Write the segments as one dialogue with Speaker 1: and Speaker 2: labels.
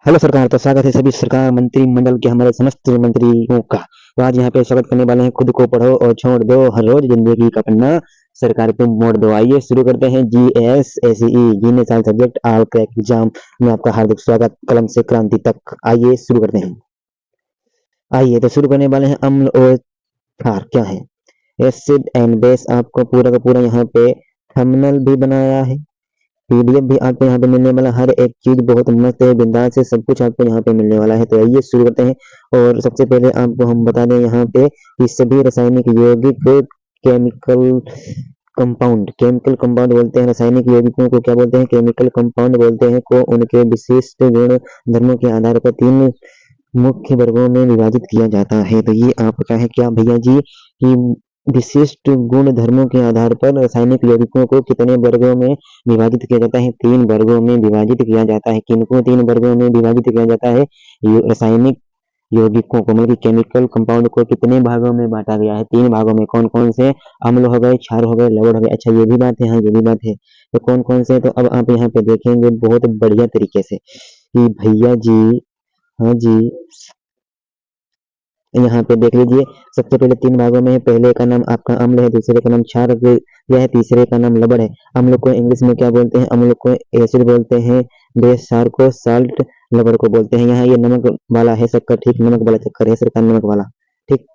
Speaker 1: Hello सरकार। तो स्वागत है सभी सरकार मंत्रिमंडल के हमारे समस्त मंत्रियों का। तो आज यहाँ पे स्वागत करने वाले हैं खुद को पढ़ो और छोड़ दो हर रोज जिंदगी का पन्ना सरकार पे मोड़ दो। आइए शुरू करते हैं। GS SEE जीने सारे सब्जेक्ट ऑल क्रैक एग्जाम में आपका हार्दिक स्वागत। कलम से क्रांति तक आइए शुरू करते हैं। आइए तो शुरू करने वाले हैं। अम्ल और क्षार क्या है? Acid and base. आपको पूरा का पूरा यहाँ पे थंबनेल भी बनाया है, PDF भी आपको यहाँ पे मिलने वाला। हर एक चीज बहुत मस्त है, बिंदास है, सब कुछ आपको यहाँ पे मिलने वाला है। तो आइए शुरू करते हैं। और सबसे पहले आपको हम बता दें यहाँ पे कि सभी रासायनिक यौगिक केमिकल केमिकल कंपाउंड बोलते हैं। रासायनिक यौगिकों को क्या बोलते हैं? केमिकल कंपाउंड बोलते हैं। को उनके विशिष्ट गुण धर्मों के आधार पर 3 मुख्य वर्गों में विभाजित किया जाता है। तो ये आपका है क्या भैया जी कि विशिष्ट गुण धर्मों के आधार पर रासायनिक यौगिकों को कितने वर्गों में विभाजित किया जाता है? 3 वर्गों में विभाजित किया जाता है। किनको 3 वर्गों में विभाजित किया जाता है? रासायनिक यौगिकों को, मतलब केमिकल कंपाउंड को कितने भागों में बांटा गया है? 3 भागों में। कौन कौन से? अम्ल हो गए, क्षार हो गए, लवण हो गए। अच्छा ये भी बात है, हाँ ये भी बात है। तो कौन कौन से? तो अब आप यहाँ पे देखेंगे बहुत बढ़िया तरीके से कि भैया जी, हाँ जी, यहाँ पे देख लीजिए। सबसे पहले 3 भागों में है। पहले का नाम आपका अम्ल है, दूसरे का नाम क्षार है, तीसरे का नाम लवण है। अम्ल को इंग्लिश में क्या बोलते हैं? अम्ल को एसिड बोलते हैं, बेस क्षार को साल्ट, लवण को बोलते हैं। यहाँ ये नमक वाला है शक्कर, ठीक, नमक वाला चक्कर है सरकार, नमक वाला, ठीक।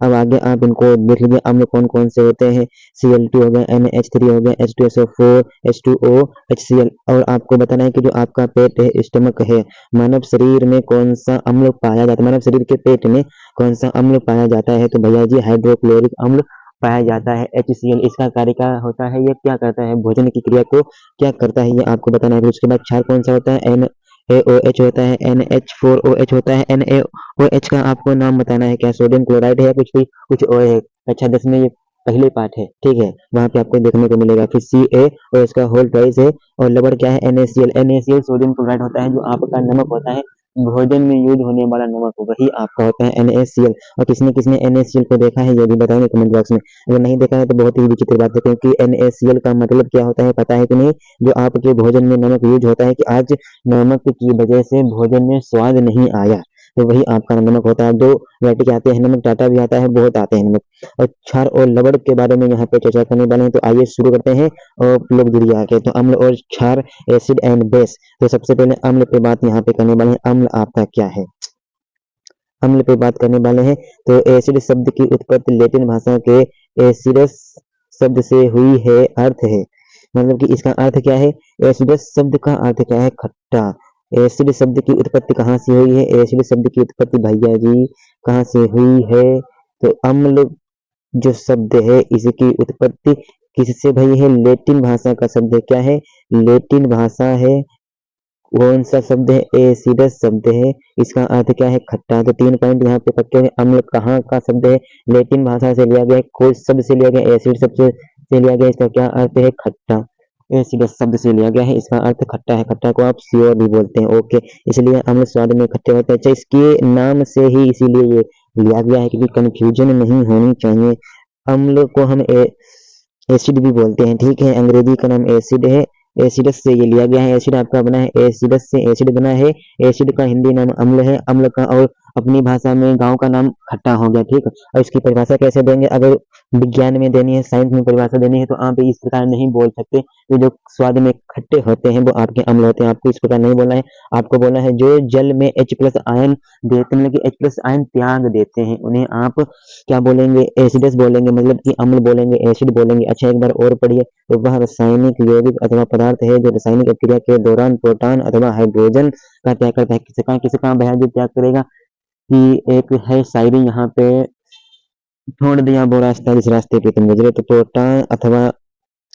Speaker 1: अब आगे आप इनको देख लीजिए। अम्ल कौन कौन से होते हैं? Cl2 हो गया, NH3 हो गया, H2SO4, H2O, HCl। और आपको बताना है कि जो आपका पेट है, स्टमक है, मानव शरीर में कौन सा अम्ल पाया जाता है? मानव शरीर के पेट में कौन सा अम्ल पाया जाता है? तो भैया जी हाइड्रोक्लोरिक अम्ल पाया जाता है, HCl। इसका कार्य क्या होता है? ये क्या करता है? भोजन की क्रिया को क्या करता है? ये आपको बताना है। फिर उसके बाद क्षार कौन सा होता है? NaOH होता है, NH4OH होता है। NaOH का आपको नाम बताना है। क्या सोडियम क्लोराइड है या कुछ और है? अच्छा 10 में ये पहले पार्ट है, ठीक है, वहां पे आपको देखने को मिलेगा। फिर Ca और इसका होल ट्वाइस है। और लवण क्या है? NaCl। NaCl सोडियम क्लोराइड होता है, जो आपका नमक होता है, भोजन में यूज होने वाला नमक, वही आपका होता है NaCl। और किसने किसने NaCl को देखा है ये भी बताएंगे कमेंट बॉक्स में। अगर नहीं देखा है तो बहुत ही विचित्र बात है, क्योंकि NaCl का मतलब क्या होता है पता है कि नहीं? जो आपके भोजन में नमक यूज होता है, कि आज नमक की वजह से भोजन में स्वाद नहीं आया, तो वही आपका नमक होता है। 2 वैरायटी के आते हैं नमक, टाटा भी आता है, बहुत आते हैं नमक। और क्षार और लवण के बारे में यहाँ पे चर्चा करने वाले हैं। तो आइए शुरू करते हैं और लोग जुड़िए आके। तो अम्ल और क्षार, एसिड एंड बेस। तो सबसे पहले अम्ल पे बात यहाँ पे करने वाले हैं। अम्ल आपका क्या है? अम्ल पे बात करने वाले हैं। तो एसिड शब्द की उत्पत्ति लैटिन भाषा के एसिडस शब्द से हुई है। अर्थ है, मतलब कि इसका अर्थ क्या है? एसिडस शब्द का अर्थ क्या है? खट्टा। एसिड शब्द की उत्पत्ति कहाँ से हुई है? एसिड शब्द की उत्पत्ति भैया जी कहाँ से हुई है? तो अम्ल जो शब्द है इसकी उत्पत्ति किससे भई है? लैटिन भाषा का शब्द है। क्या है? लैटिन भाषा है। कौन सा शब्द है? एसिडस शब्द है। इसका अर्थ क्या है? खट्टा। तो 3 पॉइंट यहाँ पे पक्के हैं। अम्ल कहाँ का शब्द है? लैटिन भाषा से लिया गया। कोस शब्द से लिया गया, एसिड शब्द से लिया गया। इसका क्या अर्थ है? खट्टा। एसिडस शब्द से लिया गया है, इसका अर्थ खट्टा है। खट्टा को आप श्योर भी बोलते हैं, ओके। इसलिए अम्ल स्वाद में खट्टे होते हैं। अच्छा इसके नाम से ही इसीलिए ये लिया गया है, क्योंकि कंफ्यूजन नहीं होनी चाहिए। अम्ल को हम एसिड भी बोलते हैं, ठीक है। अंग्रेजी का नाम एसिड है। एसिडस से ये लिया गया है। एसिड आपका बना है, एसिडस से एसिड बना है। एसिड का हिंदी नाम अम्ल है। अम्ल का और अपनी भाषा में गांव का नाम खट्टा हो गया, ठीक है। और इसकी परिभाषा कैसे देंगे? अगर विज्ञान में देनी है, साइंस में परिभाषा देनी है, तो आप इस प्रकार नहीं बोल सकते। ये जो स्वाद में खट्टे होते हैं वो आपके अम्ल होते हैं। आपको इस प्रकार नहीं बोलना है। आपको बोलना है जो जल में H+ आयन देते हैं, मतलब कि H+ आयन त्याग देते हैं, उन्हें आप क्या बोलेंगे? एसिडस बोलेंगे, मतलब कि अम्ल बोलेंगे, एसिड बोलेंगे। अच्छा एक बार और पढ़िए। तो वह रासायनिक यौगिक अथवा पदार्थ है जो रासायनिक क्रिया के दौरान प्रोटॉन अथवा हाइड्रोजन का त्याग करता है। किसका भैया जी त्याग करेगा? कि एक है शायरी यहाँ पे, छोड़ दिया वो रास्ता जिस रास्ते पे तुम गुजरे। तो प्रोटॉन अथवा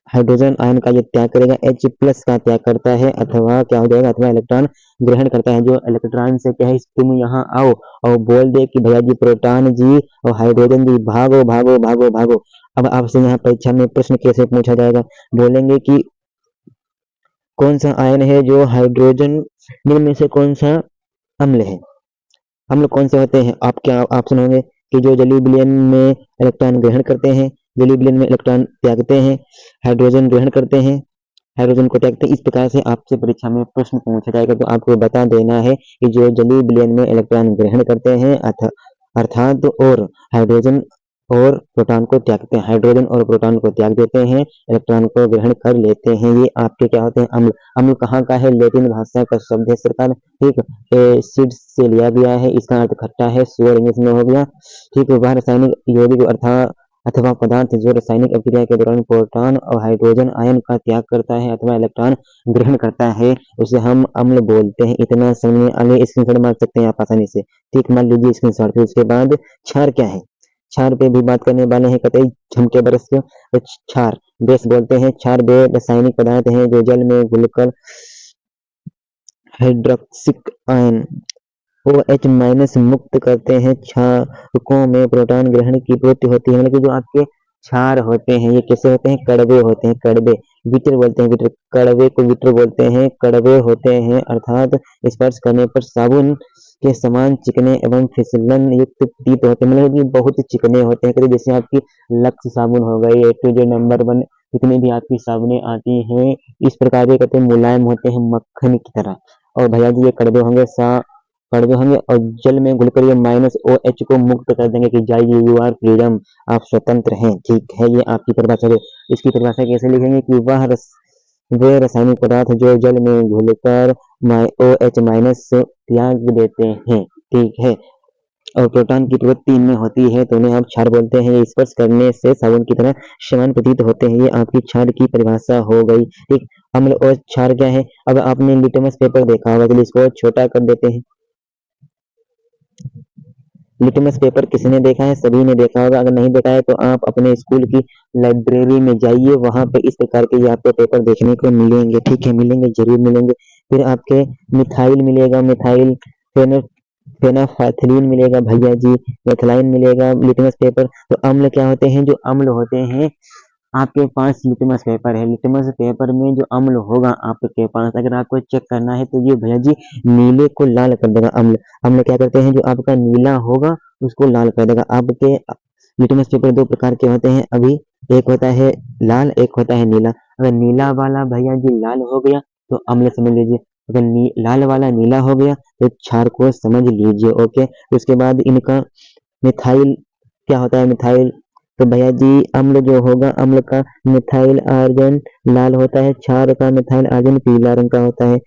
Speaker 1: हाइड्रोजन आयन का ये त्याग करेगा। H+ का त्याग करता है, अथवा क्या हो जाएगा? अथवा इलेक्ट्रॉन ग्रहण करता है। जो इलेक्ट्रॉन से क्या है, तुम यहाँ आओ और बोल दे कि भैया जी प्रोटॉन जी और हाइड्रोजन जी भागो भागो भागो भागो। अब आपसे यहाँ परीक्षा में प्रश्न कैसे पूछा जाएगा? बोलेंगे कि कौन सा आयन है जो हाइड्रोजन, निम्न में से कौन सा अम्ल है? अम्ल कौन से होते हैं? आप क्या ऑप्शन होंगे कि जो जलीय विलयन में इलेक्ट्रॉन ग्रहण करते हैं, जलीय विलयन में इलेक्ट्रॉन त्यागते हैं, हाइड्रोजन ग्रहण करते हैं, हाइड्रोजन को त्यागते हैं। इस प्रकार से आपसे परीक्षा में प्रश्न पूछा जाएगा तो आपको बता देना है कि जो जलीय विलयन में इलेक्ट्रॉन ग्रहण करते हैं अर्थात और हाइड्रोजन और प्रोटॉन को त्यागते हैं, हाइड्रोजन और प्रोटॉन को त्याग देते हैं, इलेक्ट्रॉन को ग्रहण कर लेते हैं, ये आपके क्या होते हैं? अम्ल। अम्ल कहाँ का है? लैटिन भाषा का शब्द है सरकार, ठीक। एसिड से लिया गया है, इसका अर्थ खट्टा है, श्योर इंग्लिश में हो गया, ठीक। वह रासायनिक यौगिक अथवा पदार्थ जो रासायनिक अभिक्रिया के दौरान प्रोटॉन और हाइड्रोजन आयन का त्याग करता है अथवा इलेक्ट्रॉन ग्रहण करता है, उसे हम अम्ल बोलते हैं। इतना समझ में आगे स्क्रीनशॉट मार सकते हैं आप आसानी से, ठीक। मान लीजिए स्क्रीनशॉट। फिर उसके बाद क्षार क्या है? क्षार पे भी बात करने वाले हैं कतई झमके बरस के। तो क्षार बेस बोलते हैं। क्षार वे रासायनिक पदार्थ हैं जो जल में घुलकर हाइड्रोक्सिक आयन OH- मुक्त करते हैं। क्षारकों में प्रोटॉन ग्रहण की प्रवृत्ति होती है, मतलब कि जो आपके क्षार होते हैं ये कैसे होते हैं? कड़वे होते हैं, कड़वे। विटर बोलते हैं, विटर। कड़वे को विटर बोलते हैं, कड़वे होते हैं अर्थात स्पर्श करने पर साबुन के समान चिकने एवं फिसलन युक्त प्रतीत होते हैं, मतलब कि बहुत चिकने होते हैं। जैसे आपकी लक्स साबुन हो गई, A to Z नंबर 1, जितनी भी आपकी साबुनें आती हैं इस प्रकार ये कहते हैं मुलायम होते हैं मक्खन की तरह। और भैया जी ये कड़वे होंगे और जल में घुलकर ये -OH को मुक्त कर देंगे कि जाइए, यू आर फ्रीडम, आप स्वतंत्र हैं, ठीक है। ये आपकी परिभाषा है। इसकी परिभाषा कैसे लिखेंगे कि वे रासायनिक पदार्थ जो जल में घुलकर OH- त्याग देते हैं, ठीक है, और प्रोटॉन की प्रवृत्ति इनमें होती है तो उन्हें आप क्षार बोलते हैं। ये स्पर्श करने से साबुन की तरह समान प्रतीत होते हैं। ये आपकी क्षार की परिभाषा हो गई, ठीक। अम्ल और क्षार क्या है? अब आपने लिटमस पेपर देखा होगा, चलिए इसको छोटा कर देते हैं। लिटमस पेपर किसने देखा है? सभी ने देखा होगा। अगर नहीं देखा है तो आप अपने स्कूल की लाइब्रेरी में जाइए, वहां पे इस प्रकार के आपको पेपर देखने को मिलेंगे, ठीक है, मिलेंगे, जरूर मिलेंगे। फिर आपके मिथाइल मिलेगा, मिथाइल फेनाफाइथिलीन मिलेगा भैया जी, मेथिलाइन मिलेगा। लिटमस पेपर तो अम्ल क्या होते हैं? जो अम्ल होते हैं आपके पास लिटमस पेपर है, लिटमस पेपर में जो अम्ल होगा आपके पास, अगर आपको चेक करना है तो ये भैया जी नीले को लाल कर देगा। अम्ल अम्ल क्या करते हैं? जो आपका नीला होगा उसको लाल कर देगा। आपके लिटमस पेपर दो प्रकार के होते हैं अभी, एक होता है लाल, एक होता है नीला। अगर नीला वाला भैया जी लाल हो गया तो अम्ल समझ लीजिए, अगर लाल वाला नीला हो गया तो क्षार को समझ लीजिए, ओके। उसके बाद इनका मिथाइल क्या होता है? मिथाइल तो भैया जी अम्ल जो होगा, अम्ल का मिथाइल आर्गन लाल होता है, क्षार का मिथाइल आर्गन पीला रंग का होता है।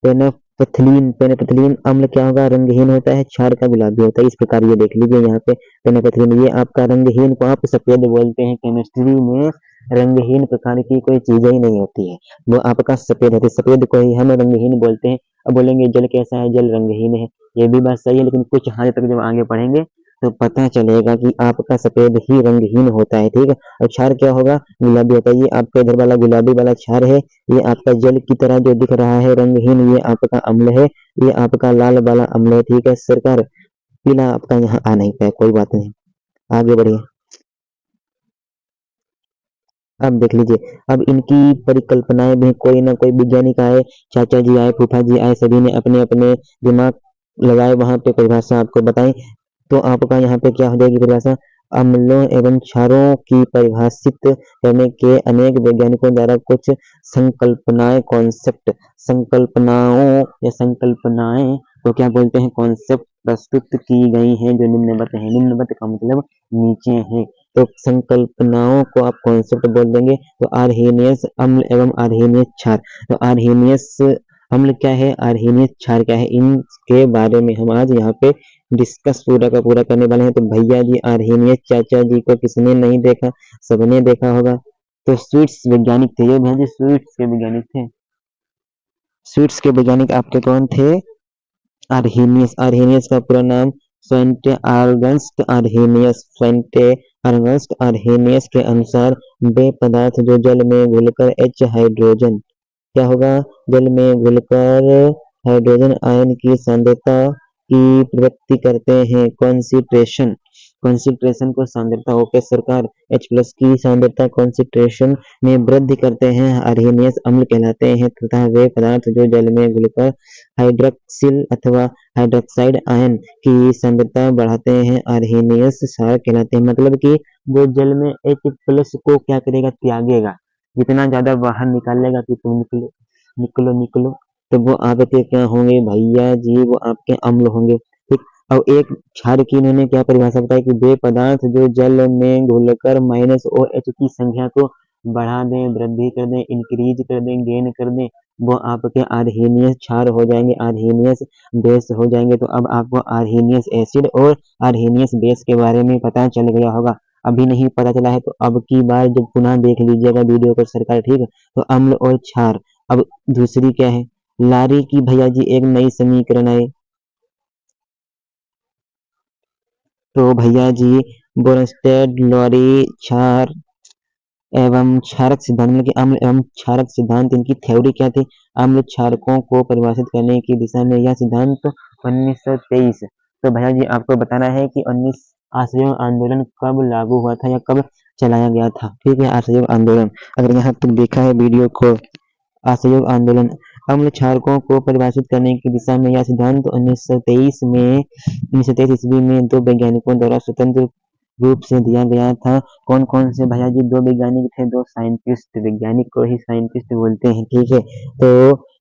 Speaker 1: पेनापेथिलीन अम्ल क्या होगा? रंगहीन होता है, क्षार का गुलाबी होता है। इस प्रकार ये देख लीजिए यहाँ पे पेनापेथिलीन, ये आपका रंगहीन को आप सफेद बोलते हैं। केमिस्ट्री में रंगहीन प्रकार की कोई चीज ही नहीं होती है, वो आपका सफेद होती है, सफेद को ही हम रंगहीन बोलते हैं। अब बोलेंगे जल कैसा है? जल रंगहीन है, ये भी बात सही है, लेकिन कुछ हद तक जब आगे पढ़ेंगे तो पता चलेगा कि आपका सफेद ही रंगहीन होता है, ठीक है। और क्षार क्या होगा? गुलाबी होता है। ये आपका इधर वाला गुलाबी वाला क्षार है, ये आपका जल की तरह जो दिख रहा है रंगहीन, ये आपका अम्ल है। ये आपका लाल वाला अम्ल है, ठीक है सरकार। पीला आपका यहाँ आ नहीं पाया, कोई बात नहीं, आगे बढ़िए। अब देख लीजिए, अब इनकी परिकल्पनाएं भी कोई ना कोई वैज्ञानिक आए, चाचा जी आए, फूफा जी आए, सभी ने अपने अपने दिमाग लगाए, वहां पे परिभाषा आपको बताई। तो आपका यहाँ पे क्या हो जाएगी परिभाषा? अम्लों एवं क्षारों की परिभाषित करने के अनेक वैज्ञानिकों द्वारा कुछ संकल्पनाएं, कॉन्सेप्ट, संकल्पनाओं या संकल्पनाएं तो क्या बोलते हैं? कॉन्सेप्ट प्रस्तुत की गई हैं जो निम्नवत है। निम्नवत का मतलब नीचे है, तो संकल्पनाओं को आप कॉन्सेप्ट बोल देंगे। तो आर्हेनियस अम्ल एवं आर्हेनियस क्षार, तो आर्हेनियस अम्ल क्या है? आर्हेनियस क्षार क्या है? इनके बारे में हम आज यहाँ पे डिस्कस पूरा का पूरा करने वाले हैं। तो भैया जी आर्हेनियस चाचा जी को किसने नहीं देखा? सबने देखा होगा। तो स्वीट्स वैज्ञानिक थे ये भैया जी, स्वीट्स के वैज्ञानिक थे। स्वीट्स के वैज्ञानिक आपके कौन थे? आर्हेनियस। आर्हेनियस का पूरा नाम स्वैंटे आर्गस्ट आर्हेनियस, स्वैंटे अगस्त आर्हेनियस के अनुसार वे पदार्थ जो जल में घुलकर एच हाइड्रोजन क्या होगा? जल में घुलकर हाइड्रोजन आयन की सांद्रता की प्रवृत्ति करते हैं, कॉन्सिट्रेशन, कॉन्सिट्रेशन को सांद्रता, ओके सरकार, H+ की सांद्रता कॉन्सिट्रेशन में वृद्धि करते हैं, आर्हेनियस अम्ल कहलाते हैं। तथा वे पदार्थ जो जल में घुलकर हाइड्रोक्सिल अथवा हाइड्रोक्साइड आयन की सांद्रता बढ़ाते हैं, आर्हेनियस क्षार कहलाते हैं। मतलब कि वो जल में H+ को क्या करेगा? त्यागेगा। जितना ज्यादा बाहर निकालेगा कि तुम निकलो निकलो निकलो, तो वो आपके क्या होंगे भैया जी, वो आपके अम्ल होंगे। ठीक। अब एक क्षार की इन्होंने क्या परिभाषा बताई कि वे पदार्थ जो जल में घुलकर -OH की संख्या को बढ़ा दें, वृद्धि कर दें, इंक्रीज कर दें, गेन कर दें, वो आपके आर्हेनियस क्षार हो जाएंगे, आर्हेनियस बेस हो जाएंगे। तो अब आपको आर्हेनियस एसिड और आर्हेनियस बेस के बारे में पता चल गया होगा। अभी नहीं पता चला है तो अब की बार जब पुनः देख लीजिएगा वीडियो को सरकार, ठीक है। तो अम्ल और क्षार। अब दूसरी क्या है, लारी की भैया जी एक नई समीकरण आई। तो भैया जी बोरनस्टेड लॉरी क्षार एवं क्षारक सिद्धांत, मतलब कि अम्ल एवं क्षारक सिद्धांत, इनकी थ्योरी क्या थी, अम्ल क्षारकों को परिभाषित करने की दिशा में यह सिद्धांत 1923। तो भैया जी आपको बताना है कि 19 असहयोग आंदोलन कब लागू हुआ था या कब चलाया गया था। ठीक है, असहयोग आंदोलन, अगर यहाँ तक देखा है वीडियो को, असहयोग आंदोलन। अम्ल क्षारकों को परिभाषित करने की दिशा में यह सिद्धांत 1923 ईस्वी में दो वैज्ञानिकों द्वारा स्वतंत्र रूप से दिया गया था। कौन कौन से भैया जी दो वैज्ञानिक थे, दो साइंटिस्ट, वैज्ञानिक को ही साइंटिस्ट बोलते हैं, ठीक है। तो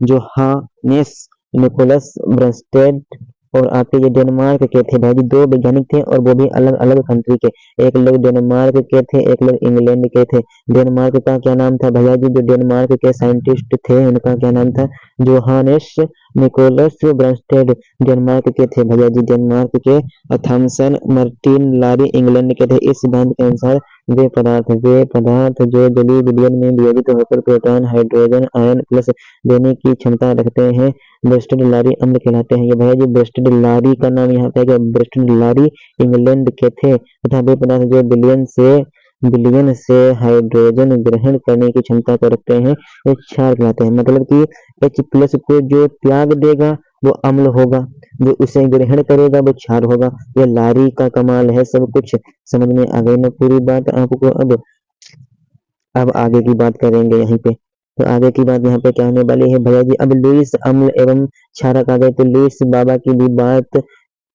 Speaker 1: जोहानेस निकोलस ब्रंस्टेड और आपके ये डेनमार्क के थे भाई जी, दो वैज्ञानिक थे और वो भी अलग अलग कंट्री के। एक लोग डेनमार्क के थे, एक लोग इंग्लैंड के थे। डेनमार्क का क्या नाम था भैया जी, जो डेनमार्क के साइंटिस्ट थे उनका क्या नाम था, जोहानेस निकोलस ब्रंस्टेड डेनमार्क के थे भैया जी, डेनमार्क के। और थॉमसन मार्टिन लारी इंग्लैंड के थे। इस सिद्धांत के अनुसार वे पदार्थ जो जलीय विलयन में वियोजित होकर प्रोटॉन, हाइड्रोजन, आयन प्लस देने की क्षमता रखते हैं, ब्रस्टेड लारी अम्ल कहलाते हैं। ये भैया जी ब्रस्टेड लारी का नाम यहाँ पे, ब्रस्टेड लारी इंग्लैंड के थे तथा वे पदार्थ जो विलयन से हाइड्रोजन ग्रहण करने की क्षमता को रखते हैं, वो क्षार कहलाते हैं। मतलब कि H+ को जो त्याग देगा वो अम्ल होगा, जो उसे ग्रहण करेगा वो क्षार होगा। ये लारी का कमाल है, सब कुछ समझ में आ गई ना पूरी बात आपको। अब आगे की बात करेंगे यहीं पे। तो आगे की बात यहाँ पे क्या होने वाली है भैया जी, अब लुईस अम्ल एवं क्षारक आ गए। तो लुईस बाबा की भी बात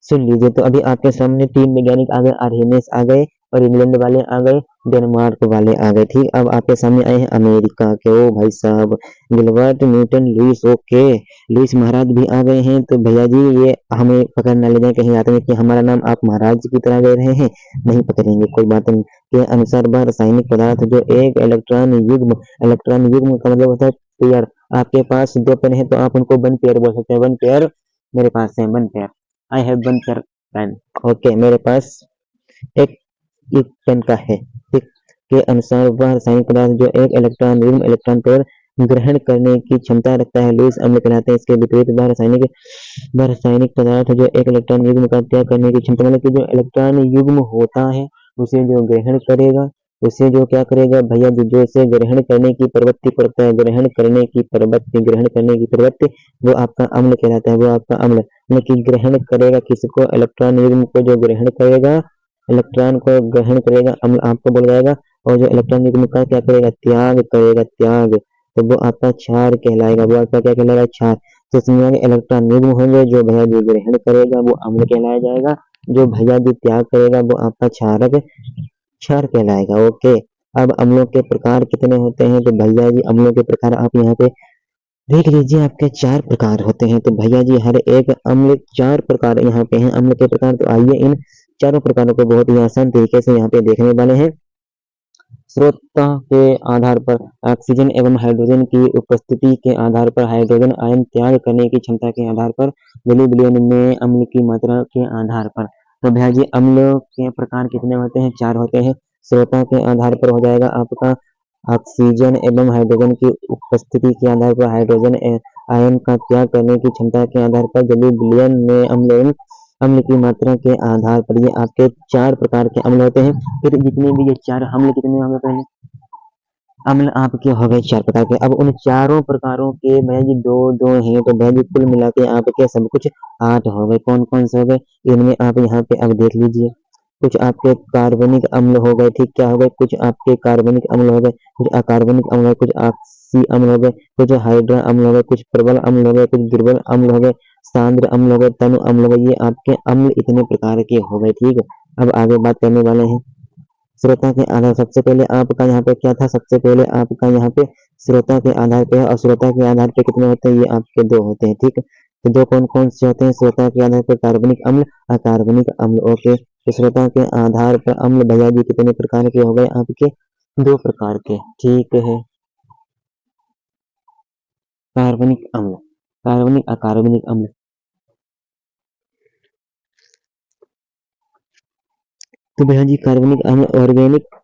Speaker 1: सुन लीजिए। तो अभी आपके सामने तीन वैज्ञानिक आ गए, आर्हेनियस आ गए और इंग्लैंड वाले आ गए, डेनमार्क वाले आ गए। ठीक, अब आपके सामने आए हैं अमेरिका के, ओ भाई साहब, Gilbert Newton Lewis. Okay, Lewis महाराज भी आ गए हैं। तो भैया जी ये हमें पकड़ ना ले जाए कहीं आते हैं कि हमारा नाम आप महाराज की तरह ले रहे हैं, नहीं पकड़ेंगे, कोई बात नहीं। के अनुसार वह रासायनिक पदार्थ जो एक इलेक्ट्रॉन युग्म का मतलब होता है पेयर। आपके पास दो पेन है तो आप उनको वन पेयर बोल सकते हैं। वन पेयर मेरे पास है, one pair, I have one pair pen. Okay, मेरे पास एक एक पेन का है। ठीक, के अनुसार वह रासायनिक पदार्थ जो एक इलेक्ट्रॉन पेयर ग्रहण करने की क्षमता रखता है, लुईस अम्ल कहलाते हैं। इसके विपरीत वह रासायनिक पदार्थ जो एक इलेक्ट्रॉन युग्म का त्याग करने की क्षमता, मतलब कि जो इलेक्ट्रॉन युग्म होता है उसे जो ग्रहण करेगा, उसे जो क्या करेगा भैया जी, जो उसे ग्रहण करने की प्रवृत्ति को रखता है, ग्रहण करने की प्रवृत्ति, वो आपका अम्ल कहलाता है, वो आपका अम्ल। मतलब कि ग्रहण करेगा किसको, इलेक्ट्रॉन युग्म को जो ग्रहण करेगा, इलेक्ट्रॉन को ग्रहण करेगा, अम्ल आपको बोल जाएगा। और जो इलेक्ट्रॉन युग्म का क्या करेगा, त्याग करेगा, त्याग, तो वो आपका क्षार कहलाएगा, वो आपका क्या कहलाएगा, क्षार। तो इसमें इलेक्ट्रॉन युग्म होंगे, जो भैया जी ग्रहण करेगा वो अम्ल कहलाया जाएगा, जो भैया जी त्याग करेगा वो आपका क्षार कहलाएगा। ओके, अब अम्लों के प्रकार कितने होते हैं, तो भैया जी अम्लों के प्रकार आप यहाँ पे देख लीजिए, आपके 4 प्रकार होते हैं। तो भैया जी हर एक अम्ल 4 प्रकार यहाँ पे हैं, अम्ल के प्रकार। तो आइए इन चारों प्रकारों को बहुत ही आसान तरीके से यहाँ पे देखने वाले हैं। स्रोत के आधार पर ऑक्सीजन एवं हाइड्रोजन की उपस्थिति के आधार पर, हाइड्रोजन आयन त्याग करने की क्षमता के आधार पर, जलीय विलयन में अम्ल की मात्रा के आधार पर। तो भैया जी अम्ल के प्रकार कितने होते हैं, 4 होते हैं। स्रोता के आधार पर हो जाएगा आपका ऑक्सीजन एवं हाइड्रोजन की उपस्थिति के आधार पर, हाइड्रोजन आयन का त्याग करने की क्षमता के आधार पर, जलीय विलयन में अम्ल की मात्रा के आधार पर। ये आपके 4 प्रकार के अम्ल होते हैं। फिर जितने भी ये 4 अम्ल कितने होंगे, पहले अम्ल आपके हो गए 4 प्रकार के। अब उन चारों प्रकारों के भैया जी दो दो हैं, तो भैया जी कुल मिला के आपके सब कुछ 8 हो गए। कौन कौन से हो गए, इनमें आप यहाँ पे अब देख लीजिए। कुछ आपके कार्बनिक अम्ल हो गए, ठीक, क्या हो गए, कुछ आपके कार्बनिक अम्ल हो गए, कुछ अकार्बनिक अम्ल हो गए, कुछ ऑक्सी अम्ल हो गए, कुछ हाइड्रा अम्ल हो गए, कुछ प्रबल अम्ल हो गए, कुछ दुर्बल अम्ल हो गए, सांद्र अम्ल हो गए, तनु अम्ल हो गए। ये आपके अम्ल इतने प्रकार के हो गए, ठीक है। अब आगे बात करने वाले हैं श्रोता के आधार, सबसे पहले आपका यहाँ पे क्या था, सबसे पहले आपका यहाँ पे श्रोता के आधार पे है, और श्रोता के आधार पे कितने होते हैं, ये आपके 2 होते हैं। ठीक है, तो 2 कौन कौन से होते हैं श्रोता के आधार पर, कार्बनिक अम्ल, अकार्बनिक अम्ल। ओके, तो श्रोता के आधार पर अम्ल भैया जी कितने प्रकार के हो गए आपके, 2 प्रकार के। ठीक है, कार्बनिक अम्ल, कार्बनिक अकार्बनिक अम्ल। तो भैया जी कार्बनिक अम्ल, ऑर्गेनिक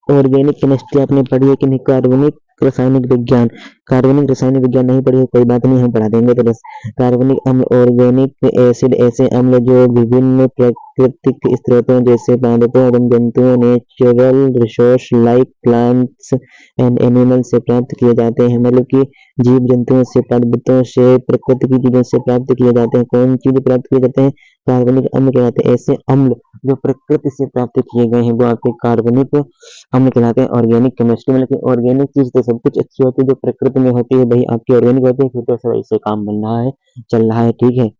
Speaker 1: ऑर्गेनिक केमिस्ट्री आपने पढ़ी है कि नहीं, कार्बनिक रासायनिक विज्ञान, कार्बनिक रासायनिक विज्ञान नहीं पढ़ी है, कोई बात नहीं, हम पढ़ा देंगे। तो बस कार्बनिक अम्ल, ऑर्गेनिक एसिड, ऐसे अम्ल जो विभिन्न प्राकृतिक स्रोतों जैसे पादपों एवं जंतुओं, natural resource like plants and animal से प्राप्त किए जाते हैं, मतलब कि जीव जंतुओं से, पादपों से, प्रकृति की चीजों से प्राप्त किए जाते हैं। कौन चीज प्राप्त किए जाते हैं, कार्बनिक अम्ल कहलाते हैं। ऐसे अम्ल जो प्रकृति से प्राप्त किए गए हैं वो आपके कार्बनिक अम्ल कहलाते हैं। ऑर्गेनिक केमिस्ट्री मतलब कि ऑर्गेनिक चीज तो सब कुछ अच्छी होती है, जो प्रकृति में होती है वही आपकी ऑर्गेनिक होती है, फिर तो सब ऐसे काम बन रहा है, चल रहा है। ठीक है,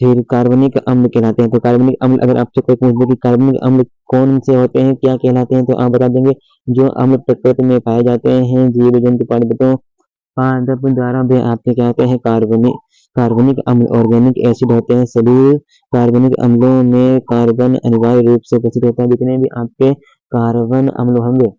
Speaker 1: फिर कार्बनिक अम्ल कहलाते हैं। तो कार्बनिक अम्ल अगर आपसे कोई पूछ दे कि कार्बनिक अम्ल कौन से होते हैं, क्या कहलाते हैं, तो आप बता देंगे जो अम्ल प्रकृति में पाए जाते हैं जीव जंतु पादपों पादप द्वारा, वे आपके क्या होते हैं, कार्बनिक कार्बनिक अम्ल। ऑर्गेनिक एसिड होते हैं सभी कार्बनिक अम्लों में कार्बन अनिवार्य रूप से उपस्थित होता है। जितने भी आपके कार्बन अम्ल होंगे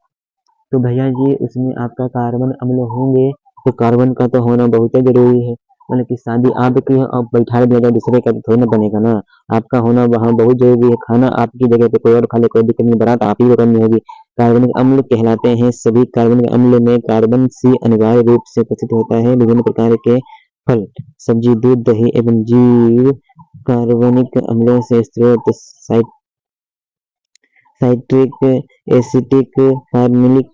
Speaker 1: तो भैया जी उसमें आपका कार्बन अम्ल होंगे, तो कार्बन का तो होना बहुत ही जरूरी है। मतलब कि शादी आपकी है, अब बैठा दिया दूसरे का तो थोड़ी ना बनेगा ना, आपका होना वहाँ बहुत जरूरी है। खाना आपकी जगह पे कोई और खा ले, कोई दिक्कत नहीं, बारात आप ही को करनी होगी। कार्बनिक अम्ल कहलाते हैं सभी कार्बनिक अम्ल में कार्बन सी अनिवार्य रूप से उपस्थित होता है। विभिन्न प्रकार के फल, सब्जी, दूध, दही एवं जीव कार्बनिक अम्लों से स्रोत साइट्रिक एसिटिक फॉर्मिलिक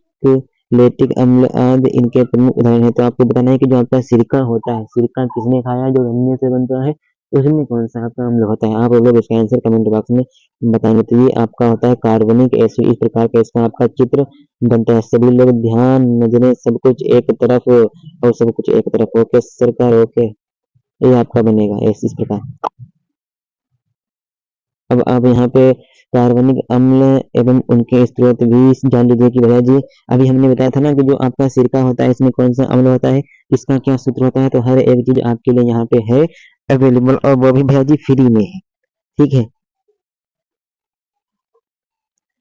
Speaker 1: लैक्टिक अम्ल आदि इनके प्रमुख उदाहरण हैं। तो आपको बताना है कि जो आपका सिरका होता है, सिरका किसने खाया है, जो गन्ने से बनता है, उसमें कौन सा आपका अम्ल होता है, आप लोग इसका आंसर कमेंट बॉक्स में बताएंगे। तो ये आपका होता है कार्बनिक एसिड, इस प्रकार का इसका आपका चित्र बनता है। सभी लोग ध्यान, नजरें सब कुछ एक तरफ और सब कुछ एक तरफ। ओके सरकार, ओके, ये आपका बनेगा ऐसे इस प्रकार। अब आप यहाँ पे कार्बनिक अम्ल एवं उनके स्रोत भी जान लीजिए कि भैया जी अभी हमने बताया था ना कि जो आपका सिरका होता है इसमें कौन सा अम्ल होता है, इसका क्या सूत्र होता है, तो हर एक चीज आपके लिए यहाँ पे है अवेलेबल, और वो भी भैया जी फ्री में है। ठीक है,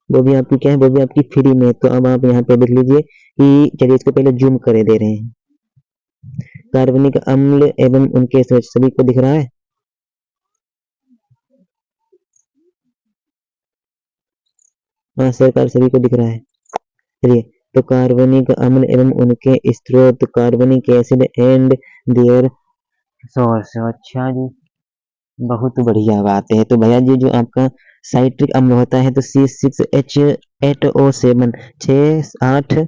Speaker 1: वो भी आपकी क्या है, वो भी आपकी फ्री में है। तो अब आप यहाँ पे देख लीजिए कि चलिए इसको पहले जूम करे दे रहे हैं। कार्बनिक अम्ल एवं उनके स्रोत सभी को दिख रहा है। हाँ सरकार सभी को दिख रहा है। चलिए, तो कार्बनिक अम्ल एवं उनके स्रोत, कार्बनिक एसिड एंड देयर सोर्स। अच्छा जी, बहुत बढ़िया बात है। तो भैया जी जो आपका साइट्रिक अम्ल होता है तो C6H8O7 6 8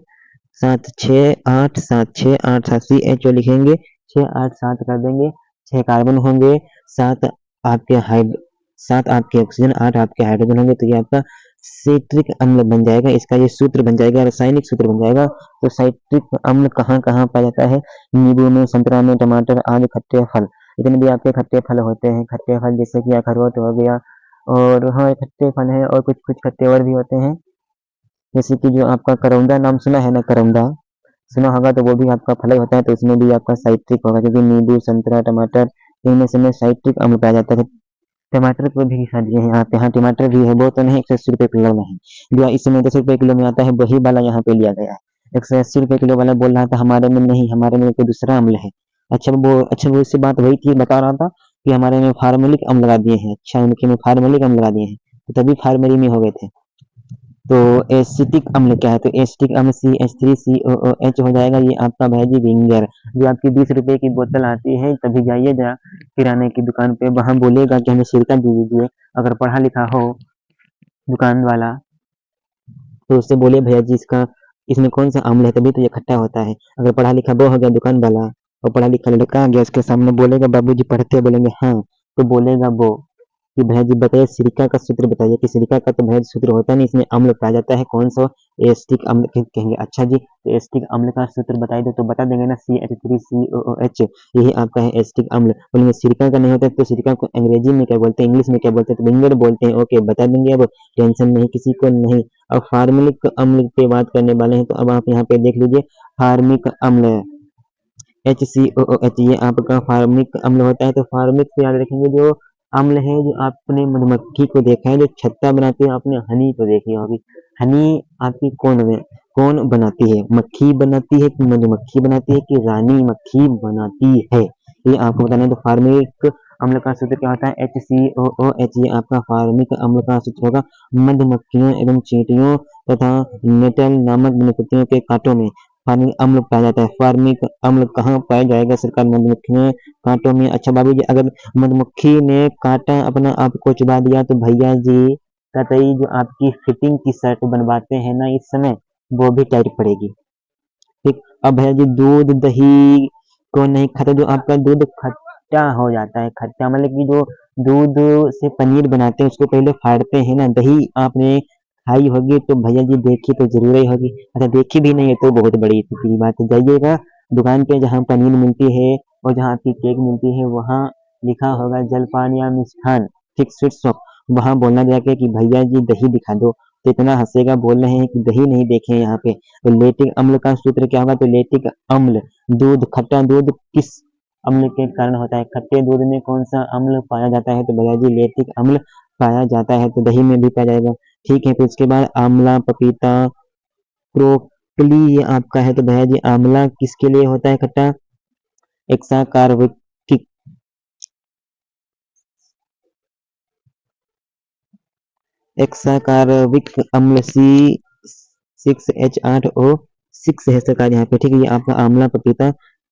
Speaker 1: 7 6 8 7 CHO लिखेंगे, 6 8 7 कर देंगे, 6 कार्बन होंगे, 7 आपके हाइड 7 आपके ऑक्सीजन, 8 आपके हाइड्रोजन होंगे, तो ये आपका साइट्रिक अम्ल बन जाएगा। इसका ये सूत्र बन जाएगा, रासायनिक सूत्र बन जाएगा। तो साइट्रिक अम्ल कहाँ कहाँ पाया जाता है, नींबू में, संतरा में, टमाटर आदि खट्टे फल, जितने भी आपके खट्टे फल होते हैं, खट्टे फल जैसे कि अखरोट हो गया, और हाँ खट्टे फल हैं, और कुछ कुछ खट्टे और भी होते हैं, जैसे कि जो आपका करौंदा नाम सुना है ना, करौंदा सुना होगा, तो वो भी आपका फल ही होता है, तो उसमें भी आपका साइट्रिक होगा, क्योंकि नींबू, संतरा, टमाटर इनमें से में साइट्रिक अम्ल पाया जाता है। टमाटर को भी खा लिए हैं आप यहाँ, टमाटर भी है, वो तो नहीं, 180 रुपए किलो में है, जो इस समय 10 रुपए किलो में आता है वही वाला यहाँ पे लिया गया है। 180 रुपए किलो वाला बोल रहा था, हमारे में नहीं, हमारे में कोई दूसरा अम्ल है। अच्छा वो इससे बात वही थी, बता रहा था कि हमारे में फार्मेलिक अम्ल लगा दिए हैं। अच्छा, उनके में फार्मेलिक अम्ल लगा दिए हैं, तो तभी फार्मेली में हो गए थे। तो एसिटिक अम्ल क्या है, तो एसिटिक अम्ल CH3COOH हो जाएगा, ये आपका भैया विंगर, जो आपकी 20 रुपए की बोतल आती है, तभी जाइए जरा किराने की दुकान पे, वहां बोलेगा कि हमें सिरका दे दीजिए, अगर पढ़ा लिखा हो दुकान वाला, तो उससे बोले भैया जी इसका इसमें कौन सा अम्ल है, तभी तो ये खट्टा होता है। अगर पढ़ा लिखा वो हो गया दुकान वाला, और पढ़ा लिखा लड़का आ गया उसके सामने, बोलेगा बाबूजी पढ़ते, बोलेंगे हाँ, तो बोलेगा वो कि भैया जी बताइए सिलिका का सूत्र बताइए कि सिलिका का तो भैया जी सूत्र होता नहीं, इसमें अम्ल पाया जाता है कौन सा, एसिटिक अम्ल कहेंगे। अच्छा जी, तो एसिटिक अम्ल का सूत्र बताइए तो बता देंगे ना, CH3COOH, यही आपका है एसिटिक अम्ल। बोलेंगे सिलिका का नहीं होता तो सिलिका को अंग्रेजी में क्या बोलते हैं, इंग्लिश में क्या बोलते हैं, तो विनेगर बोलते हैं। ओके, बता देंगे, अब टेंशन नहीं किसी को नहीं। अब फार्मिक अम्ल पे बात करने वाले हैं, तो अब आप यहाँ पे देख लीजिए फार्मिक अम्ल HCOOH, ये आपका फार्मिक अम्ल होता है। तो फार्मिक से याद रखेंगे जो अम्ल है, जो आपने मधुमक्खी को देखा है जो छत्ता बनाती है, आपने हनी को देखी होगी। हनी आपकी कौन बनाती है, मक्खी बनाती है कि मधुमक्खी बनाती है कि रानी मक्खी बनाती है, ये आपको बताना है। तो फार्मिक अम्ल का सूत्र क्या होता है, HCOOH, ये आपका फार्मिक अम्ल का सूत्र होगा। मधुमक्खियों एवं चींटियों तथा नेटल नामक वनस्पतियों के कांटों में फार्मिक अम्ल पाया जाता है। फार्मिक अम्ल कहाँ पाया जाएगा सरकार, मधुमक्खियों कांटों में। अच्छा बाबू जी, अगर मधुमक्खी ने कांटा अपना आप को चुबा दिया तो भैया जी कतई जो आपकी फिटिंग की शर्ट बनवाते हैं ना इस समय, वो भी टाइट पड़ेगी। ठीक, अब भैया जी दूध दही को नहीं खाता, जो आपका दूध खट्टा हो जाता है, खट्टा मतलब कि जो दूध से पनीर बनाते हैं उसको पहले फाड़ते हैं ना, दही आपने खाई होगी तो भैया जी देखी तो जरूर ही होगी। अच्छा देखी भी नहीं है तो बहुत बड़ी की बात है। जाइएगा दुकान पे जहाँ पनीर मिलती है और जहाँ आपकी केक मिलती है, वहाँ लिखा होगा जलपान या मिष्ठान, ठीक, स्वीट शॉप, वहाँ बोलना जाके कि भैया जी दही दिखा दो, तो इतना हंसेगा, बोल रहे हैं कि दही नहीं देखे यहाँ पे। तो लेटिक अम्ल का सूत्र क्या होगा, तो लेटिक अम्ल दूध, खट्टा दूध किस अम्ल के कारण होता है, खट्टे दूध में कौन सा अम्ल पाया जाता है, तो भैया जी लेटिक अम्ल पाया जाता है, तो दही में भी पाया जाएगा। ठीक है, फिर उसके बाद आंवला, पपीता, ब्रोकली, ये आपका है। तो भैया जी आंवला किसके लिए होता है खट्टा, एक्सा कार्बोक्सिलिक एक्साकार्बिक अम्ल C6H8O6 है सरकार यहाँ पे। ठीक है, ये आपका आंवला, पपीता,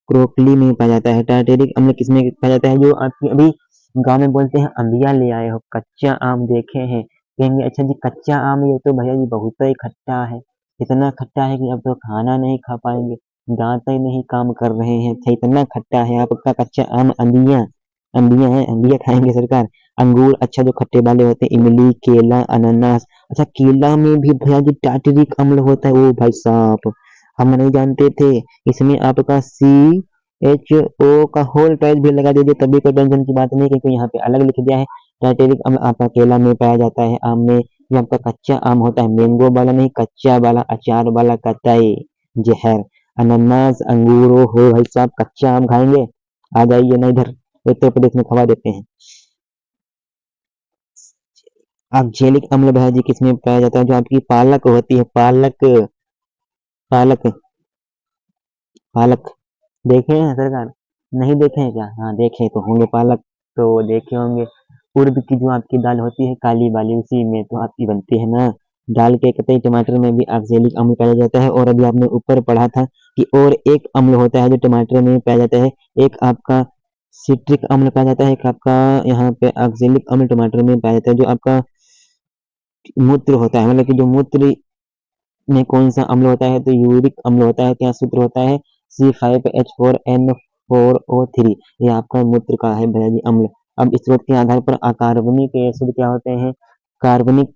Speaker 1: क्रोकली में पाया जाता है। टार्टेरिक अम्ल किसमें पाया जाता है, जो आपकी अभी गांव में बोलते हैं अंबिया ले आए हो, कच्चा आम देखे हैं, कहेंगे अच्छा जी कच्चा आम, ये तो भैया जी बहुत ही खट्टा है, इतना खट्टा है कि अब तो खाना नहीं खा पाएंगे, दांत ही नहीं काम कर रहे हैं, अच्छा इतना खट्टा है आपका कच्चा आम, अंबिया, अंबिया है, अंबिया खाएंगे सरकार। अंगूर, अच्छा जो खट्टे वाले होते हैं, इमली, केला, अनानास। अच्छा केला में भी भैया जी टार्टरिक अम्ल होता है, ओ भाई साहब हम नहीं जानते थे। इसमें आपका CHO का होल प्राइस भी लगा दीजिए तभी कोई टेंशन की बात नहीं, क्योंकि यहाँ पे अलग लिख दिया है। टार्टरिक अम्ल आपका केला में पाया जाता है, आम में, ये आपका कच्चा आम होता है, मैंगो वाला नहीं, कच्चा वाला, अचार वाला, कतई जहर। अनानास, अंगूर, हो भाई साहब कच्चा आम खाएंगे, आ जाइए ना इधर, उत्तर प्रदेश में खवा देते हैं। ऑक्जेलिक अम्ल भैया जी किसमें पाया जाता है, जो आपकी पालक होती है, पालक, पालक, पालक देखे हैं सरकार, नहीं देखे हैं क्या, हाँ देखे तो होंगे, पालक तो देखे होंगे। उड़द की जो आपकी दाल होती है काली वाली, उसी में तो आपकी बनती है ना, दाल के कतई टमाटर में भी ऑक्जेलिक अम्ल पाया जाता है। और अभी आपने ऊपर पढ़ा था कि और एक अम्ल होता है जो टमाटर में पाया जाता है, एक आपका सिट्रिक अम्ल पाया जाता है, एक आपका यहाँ पे ऑक्जेलिक अम्ल टमाटर में पाया जाता है। जो आपका मूत्र होता है, मतलब कि जो मूत्र में कौन सा अम्ल होता है, तो यूरिक अम्ल होता है। क्या सूत्र होता है, C5H4N4O3, ये आपका मूत्र का है भैया जी अम्ल। अब इस स्रोत के आधार पर अकार्बनिक एसिड क्या होते हैं, कार्बनिक,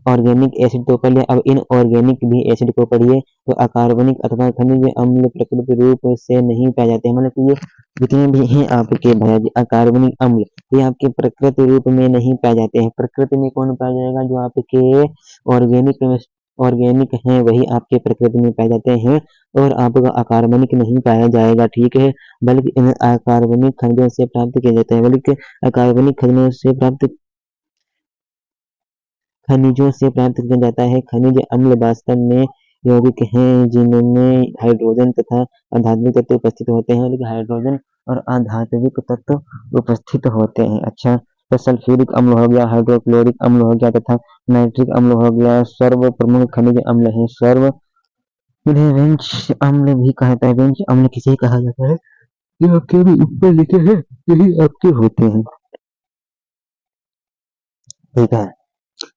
Speaker 1: ऑर्गेनिक एसिड तो पढ़ लिया, अब इनऑर्गेनिक भी एसिड को पढ़िए। तो अकार्बनिक अथवा खनिज अम्ल प्रकृति रूप से नहीं पाए जाते हैं, मतलब कि ये जितने भी हैं आपके भैया जी अकार्बनिक अम्ल, ये आपके प्रकृति रूप में नहीं पाए जाते हैं। प्रकृति में कौन पाया जाएगा, जो आपके ऑर्गेनिक ऑर्गेनिक हैं वही आपके प्रकृति में पाए जाते हैं, और आपका अकार्बनिक नहीं पाया जाएगा। ठीक है, बल्कि इन्हें अकार्बनिक खनिजों से प्राप्त किया जाता है, बल्कि अकार्बनिक खनिजों से प्राप्त किया जाता है। खनिज अम्ल वास्तव में यौगिक हैं जिनमें हाइड्रोजन तथा अधात्विक तत्व उपस्थित होते हैं, लेकिन हाइड्रोजन और अधात्विक तत्व उपस्थित होते हैं। अच्छा, तो सल्फ्यूरिक अम्ल हो गया, हाइड्रोक्लोरिक अम्ल हो गया तथा नाइट्रिक अम्ल हो गया, सर्व प्रमुख खनिज अम्ल है। सर्व, इन्हें रेंच अम्ल भी कहा जाता है। रेंच अम्ल किसे कहा जाता है, ये आपके भी ऊपर लिखे हैं, यही आपके होते हैं। ठीक है,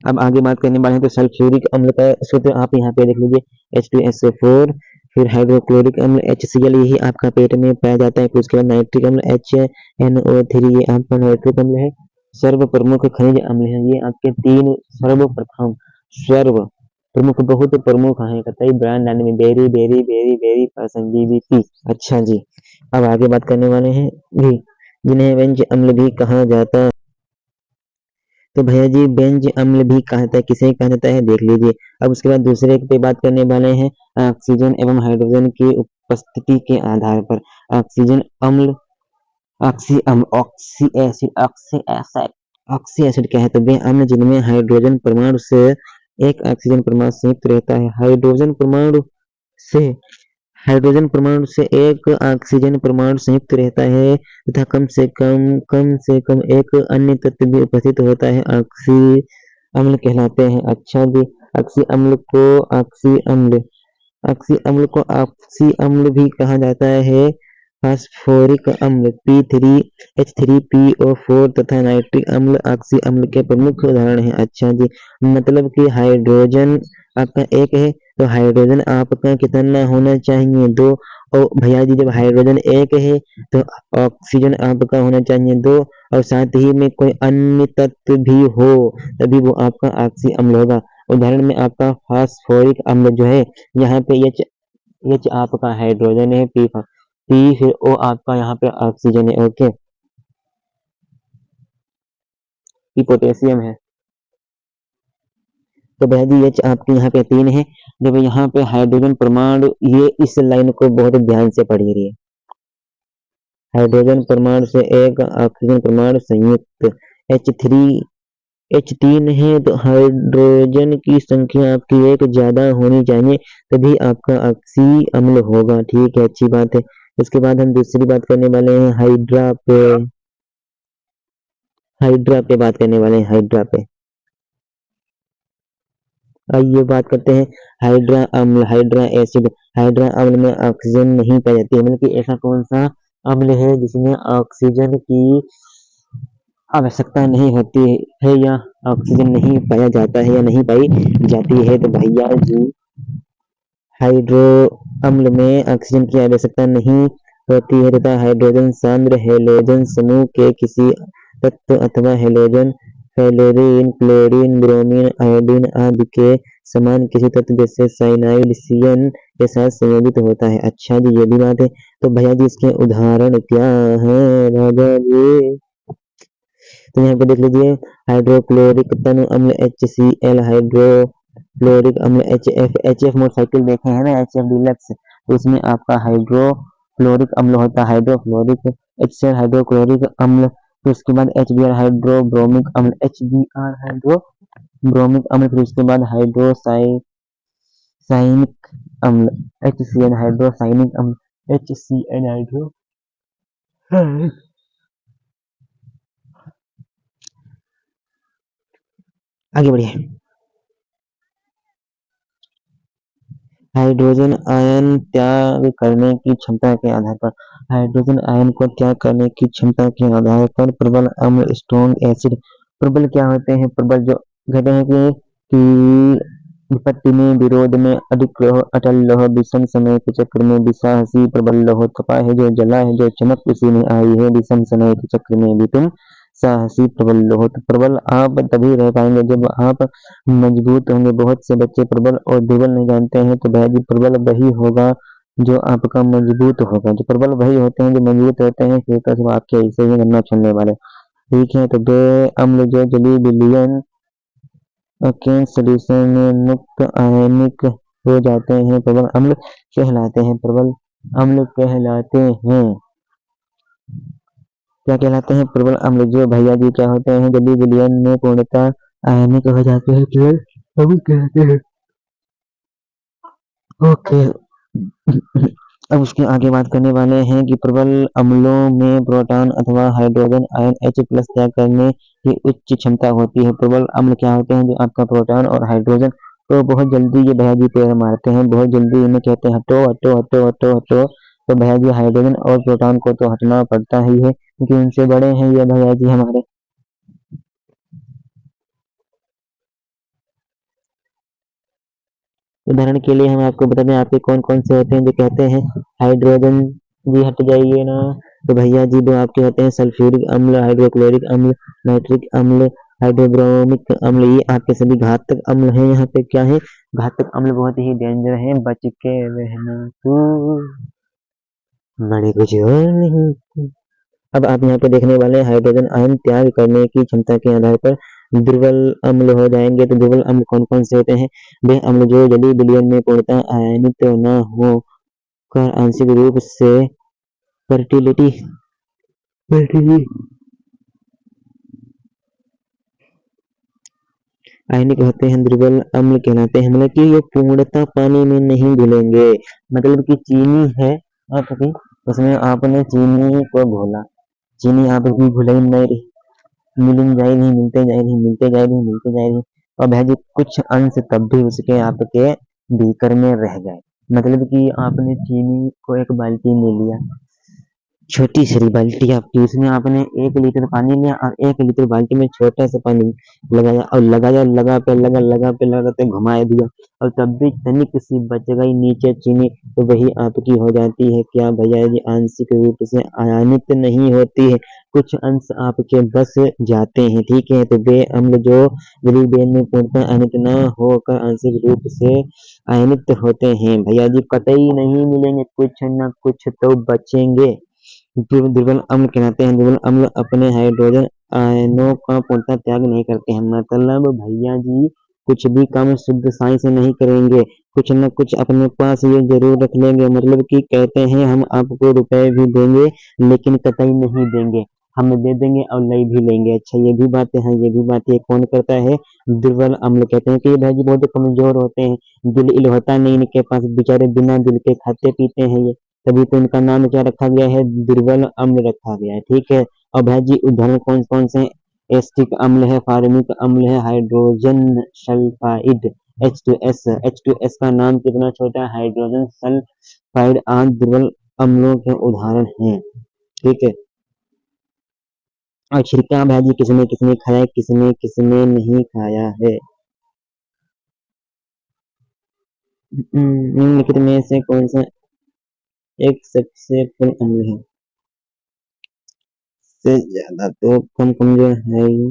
Speaker 1: अब आगे बात करने वाले हैं तो सल्फ्यूरिक अम्ल का सूत्र आप यहाँ पे देख लीजिए, H2SO4, फिर हाइड्रोक्लोरिक अम्ल HCl, यही आपका पेट में पाया जाता है। फिर उसके बाद नाइट्रिक अम्ल HNO3, ये आपका नाइट्रिक अम्ल है। सर्व प्रमुख खनिज अम्ल हैं। ये आपके 3 सर्वप्रथम सर्व प्रमुख बहुत प्रमुख हैं। कतई ब्रांड में वेरी वेरी वेरी वेरी पसंदीदा। अच्छा जी, अब आगे बात करने वाले हैं जी, जिन्हें बेंज अम्ल भी कहा जाता है। तो भैया जी बेंज अम्ल भी कहा जाता है, किसे कहा जाता है देख लीजिए। अब उसके बाद दूसरे पे बात करने वाले हैं ऑक्सीजन एवं हाइड्रोजन की उपस्थिति के आधार पर। ऑक्सीजन अम्ल, ऑक्सी अम्ल, ऑक्सी एसिड, ऑक्सी एसिड क्या है? तो वे अम्ल जिनमें हाइड्रोजन परमाणु से एक ऑक्सीजन परमाणु संयुक्त रहता है। से हाइड्रोजन परमाणु से एक ऑक्सीजन परमाणु संयुक्त रहता है तथा कम से कम एक अन्य तत्व भी उपस्थित होता है, ऑक्सी अम्ल कहलाते हैं। अच्छा जी, ऑक्सी अम्ल को ऑक्सी अम्ल ऑक्सी अम्ल को ऑक्सी अम्ल भी कहा जाता है। फास्फोरिक अम्ल P3H3PO4 तथा नाइट्रिक अम्ल ऑक्सी अम्ल के प्रमुख उदाहरण हैं। अच्छा जी, मतलब कि हाइड्रोजन आपका एक है तो हाइड्रोजन आपका कितना होना चाहिए? 2। और भैया जी जब हाइड्रोजन एक है तो ऑक्सीजन आपका होना चाहिए 2, और साथ ही में कोई अन्य तत्व भी हो तभी वो आपका ऑक्सी अम्ल होगा। उदाहरण में आपका फास्फोरिक अम्ल जो है, यहाँ पे एच आपका हाइड्रोजन है, पी फिर ओ आपका यहाँ पे ऑक्सीजन है। ओके, पी पोटेशियम है। तो भैया जी एच आपके यहाँ पे 3 है। जब यहाँ पे हाइड्रोजन परमाणु, ये इस लाइन को बहुत ध्यान से पढ़ रही है। हाइड्रोजन परमाणु से एक ऑक्सीजन परमाणु संयुक्त H3 है तो हाइड्रोजन की संख्या आपकी एक ज्यादा होनी चाहिए तभी आपका ऑक्सी अम्ल होगा। ठीक है, अच्छी बात है। उसके बाद हम दूसरी बात करने वाले हैं हाइड्रा पे बात करने वाले हैं, हाइड्रा पे। आइए बात करते हैं हाइड्रा अम्ल, हाइड्रा एसिड। हाइड्रा अम्ल में ऑक्सीजन नहीं पाई जाती है, मतलब कि ऐसा कौन सा अम्ल है जिसमें ऑक्सीजन की आवश्यकता नहीं होती है या ऑक्सीजन नहीं पाया जाता है या नहीं पाई जाती है? तो भैया जी हाइड्रो अम्ल में ऑक्सीजन की आवश्यकता नहीं होती है तथा हाइड्रोजन सांद्र हैलोजन समूह के किसी तत्व अथवा halogen fluorine, chlorine, bromine, iodine आदि के समान किसी तत्व जैसे साइनाइड, CN के साथ संयोजित होता है। अच्छा जी, ये भी बात है। तो भैया जी इसके उदाहरण क्या है राजा जी? तो यहाँ पे देख लीजिए, हाइड्रोक्लोरिक तनु अम्ल HCl, हाइड्रोक्लोरिक अम्ल HF मोटरसाइकिल देखे हैं ना, HF डीलक्स, तो उसमें आपका हाइड्रोक्लोरिक अम्ल होता है, हाइड्रोक्लोरिक HCl हाइड्रोक्लोरिक अम्ल। फिर उसके बाद HBr हाइड्रोब्रोमिक अम्ल, HBr हाइड्रोब्रोमिक अम्ल। फिर उसके बाद हाइड्रोसाइनिक अम्ल HCN हाइड्रोसाइनिक अम्ल, HCN हाइड्रो। आगे बढ़िए। हाइड्रोजन आयन त्याग करने की क्षमता के आधार पर, हाइड्रोजन आयन को त्याग करने की क्षमता के आधार पर प्रबल अम्ल, स्ट्रॉन्ग एसिड। प्रबल क्या होते हैं? प्रबल जो कहते हैं कि विपत्ति में, विरोध में अधिक रहो, अटल रहो, विषम समय के चक्र में विसाहसी प्रबल रहो, तपा है जो जला है जो चमक उसी में आई है, विषम समय के चक्र में भी तुम साहसी प्रबल रहो। तो प्रबल आप तभी रह पाएंगे जब आप मजबूत होंगे। बहुत से बच्चे प्रबल और दुर्बल नहीं जानते हैं, तो भैया जी प्रबल वही होगा जो आपका मजबूत होगा। जो प्रबल वही होते हैं जो मजबूत होते हैं, फिर तो सब आपके ऐसे ही गन्ना छूने वाले। ठीक है, तो दो अम्ल जो जली विलियन के सॉल्यूशन में मुक्त आयनिक हो जाते हैं प्रबल अम्ल कहलाते हैं। प्रबल अम्ल कहलाते हैं, क्या कहलाते हैं? प्रबल अम्ल। जो भैया जी क्या होते हैं? जली विलयन में पूर्णतः आयनिक हो जाते हैं, प्रबल अम्ल कहलाते हैं। ओके, अब उसके आगे बात करने वाले हैं कि प्रबल अम्लों में प्रोटॉन अथवा हाइड्रोजन आयन H+ त्याग करने की उच्च क्षमता होती है। प्रबल अम्ल क्या होते हैं? जो आपका प्रोटॉन और हाइड्रोजन तो बहुत जल्दी ये भैया जी पैर मारते हैं, बहुत जल्दी इन्हें कहते हैं हटो हटो हटो हटो हटो। तो भैया जी हाइड्रोजन और प्रोटॉन को तो हटना पड़ता ही है क्योंकि उनसे बड़े हैं ये भैया जी हमारे। उदाहरण के लिए हम आपको बता दें आपके कौन कौन से होते हैं जो कहते हैं हाइड्रोजन जी हट जाइए ना, तो भैया जी वो आपके होते हैं सल्फ्यूरिक अम्ल, हाइड्रोक्लोरिक अम्ल, नाइट्रिक अम्ल, हाइड्रोब्रोमिक अम्ल, ये आपके सभी घातक अम्ल हैं। यहाँ पे क्या है, घातक अम्ल बहुत ही डेंजर है, बच के रहना तू, बड़े कुछ और नहीं। अब आप यहाँ पे देखने वाले हाइड्रोजन आयन त्याग करने की क्षमता के आधार पर दुर्बल अम्ल हो जाएंगे। तो दुर्बल अम्ल कौन कौन से होते हैं, वे अम्ल जो जलीय विलयन में पूर्णतः आयनित न हो कर आंशिक रूप से फर्टिलिटी आयनिक होते हैं, दुर्बल अम्ल कहलाते हैं। मतलब कि ये पूर्णतः पानी में नहीं घुलेंगे। मतलब कि चीनी है आपकी, उसमें आपने चीनी को घोला, चीनी आपकी घुलाई नहीं रही, मिलिंग जाए नहीं, मिलते जाए नहीं, मिलते जाए नहीं, मिलते जाए नहीं, और भैया जी कुछ अंश तब भी उसके आपके बीकर में रह गए। मतलब कि आपने चीनी को एक बाल्टी में लिया, छोटी सी बाल्टी आपकी, उसमें आपने 1 लीटर पानी लिया और 1 लीटर बाल्टी में छोटा सा पानी लगाया और लगाया, लगा पे लगाते घुमा दिया, और तब भी तनिक सी बच गई नीचे चीनी, तो वही आपकी हो जाती है क्या भैया जी, आंशिक रूप से आयनित नहीं होती है, कुछ अंश आपके बस जाते हैं। ठीक है, तो वे अम्ल जो जलीय बेन में पूर्णतः आयनित न होकर आंशिक रूप से आयनित होते हैं, भैया जी कतई नहीं मिलेंगे, कुछ न कुछ तो बचेंगे। दुर्बल अम्ल कहलाते हैं। दुर्बल अम्ल अपने हाइड्रोजन आयनों का पूर्णतः त्याग नहीं करते हैं। मतलब भैया जी कुछ भी काम शुद्ध साई से नहीं करेंगे, कुछ न कुछ अपने पास ये जरूर रख लेंगे। मतलब कि कहते हैं हम आपको रुपए भी देंगे लेकिन कतई नहीं देंगे, हम दे देंगे और ले भी लेंगे। अच्छा ये भी बात है, हाँ ये भी बात है। कौन करता है, दुर्बल अम्ल कहते हैं कि ये भाई जी बहुत कमजोर होते हैं, दिल इल होता नहीं इनके पास, बेचारे बिना दिल के खाते पीते हैं ये, तभी तो इनका नाम क्या रखा गया है, दुर्बल अम्ल रखा गया है। ठीक है, और भाई जी उदाहरण कौन कौन से, एस्टिक अम्ल है, फार्मिक अम्ल है, हाइड्रोजन सल्फाइड H2S, H2S का नाम कितना छोटा है, हाइड्रोजन सल्फाइड आदि दुर्बल अम्लों के उदाहरण हैं। ठीक है, और छिड़का भाई जी किसने किसने खाया है, किसने किसने नहीं खाया है। निम्नलिखित में से कौन सा एक सबसे कम अम्ल है, से ज्यादा तो कम कमजोर है ही।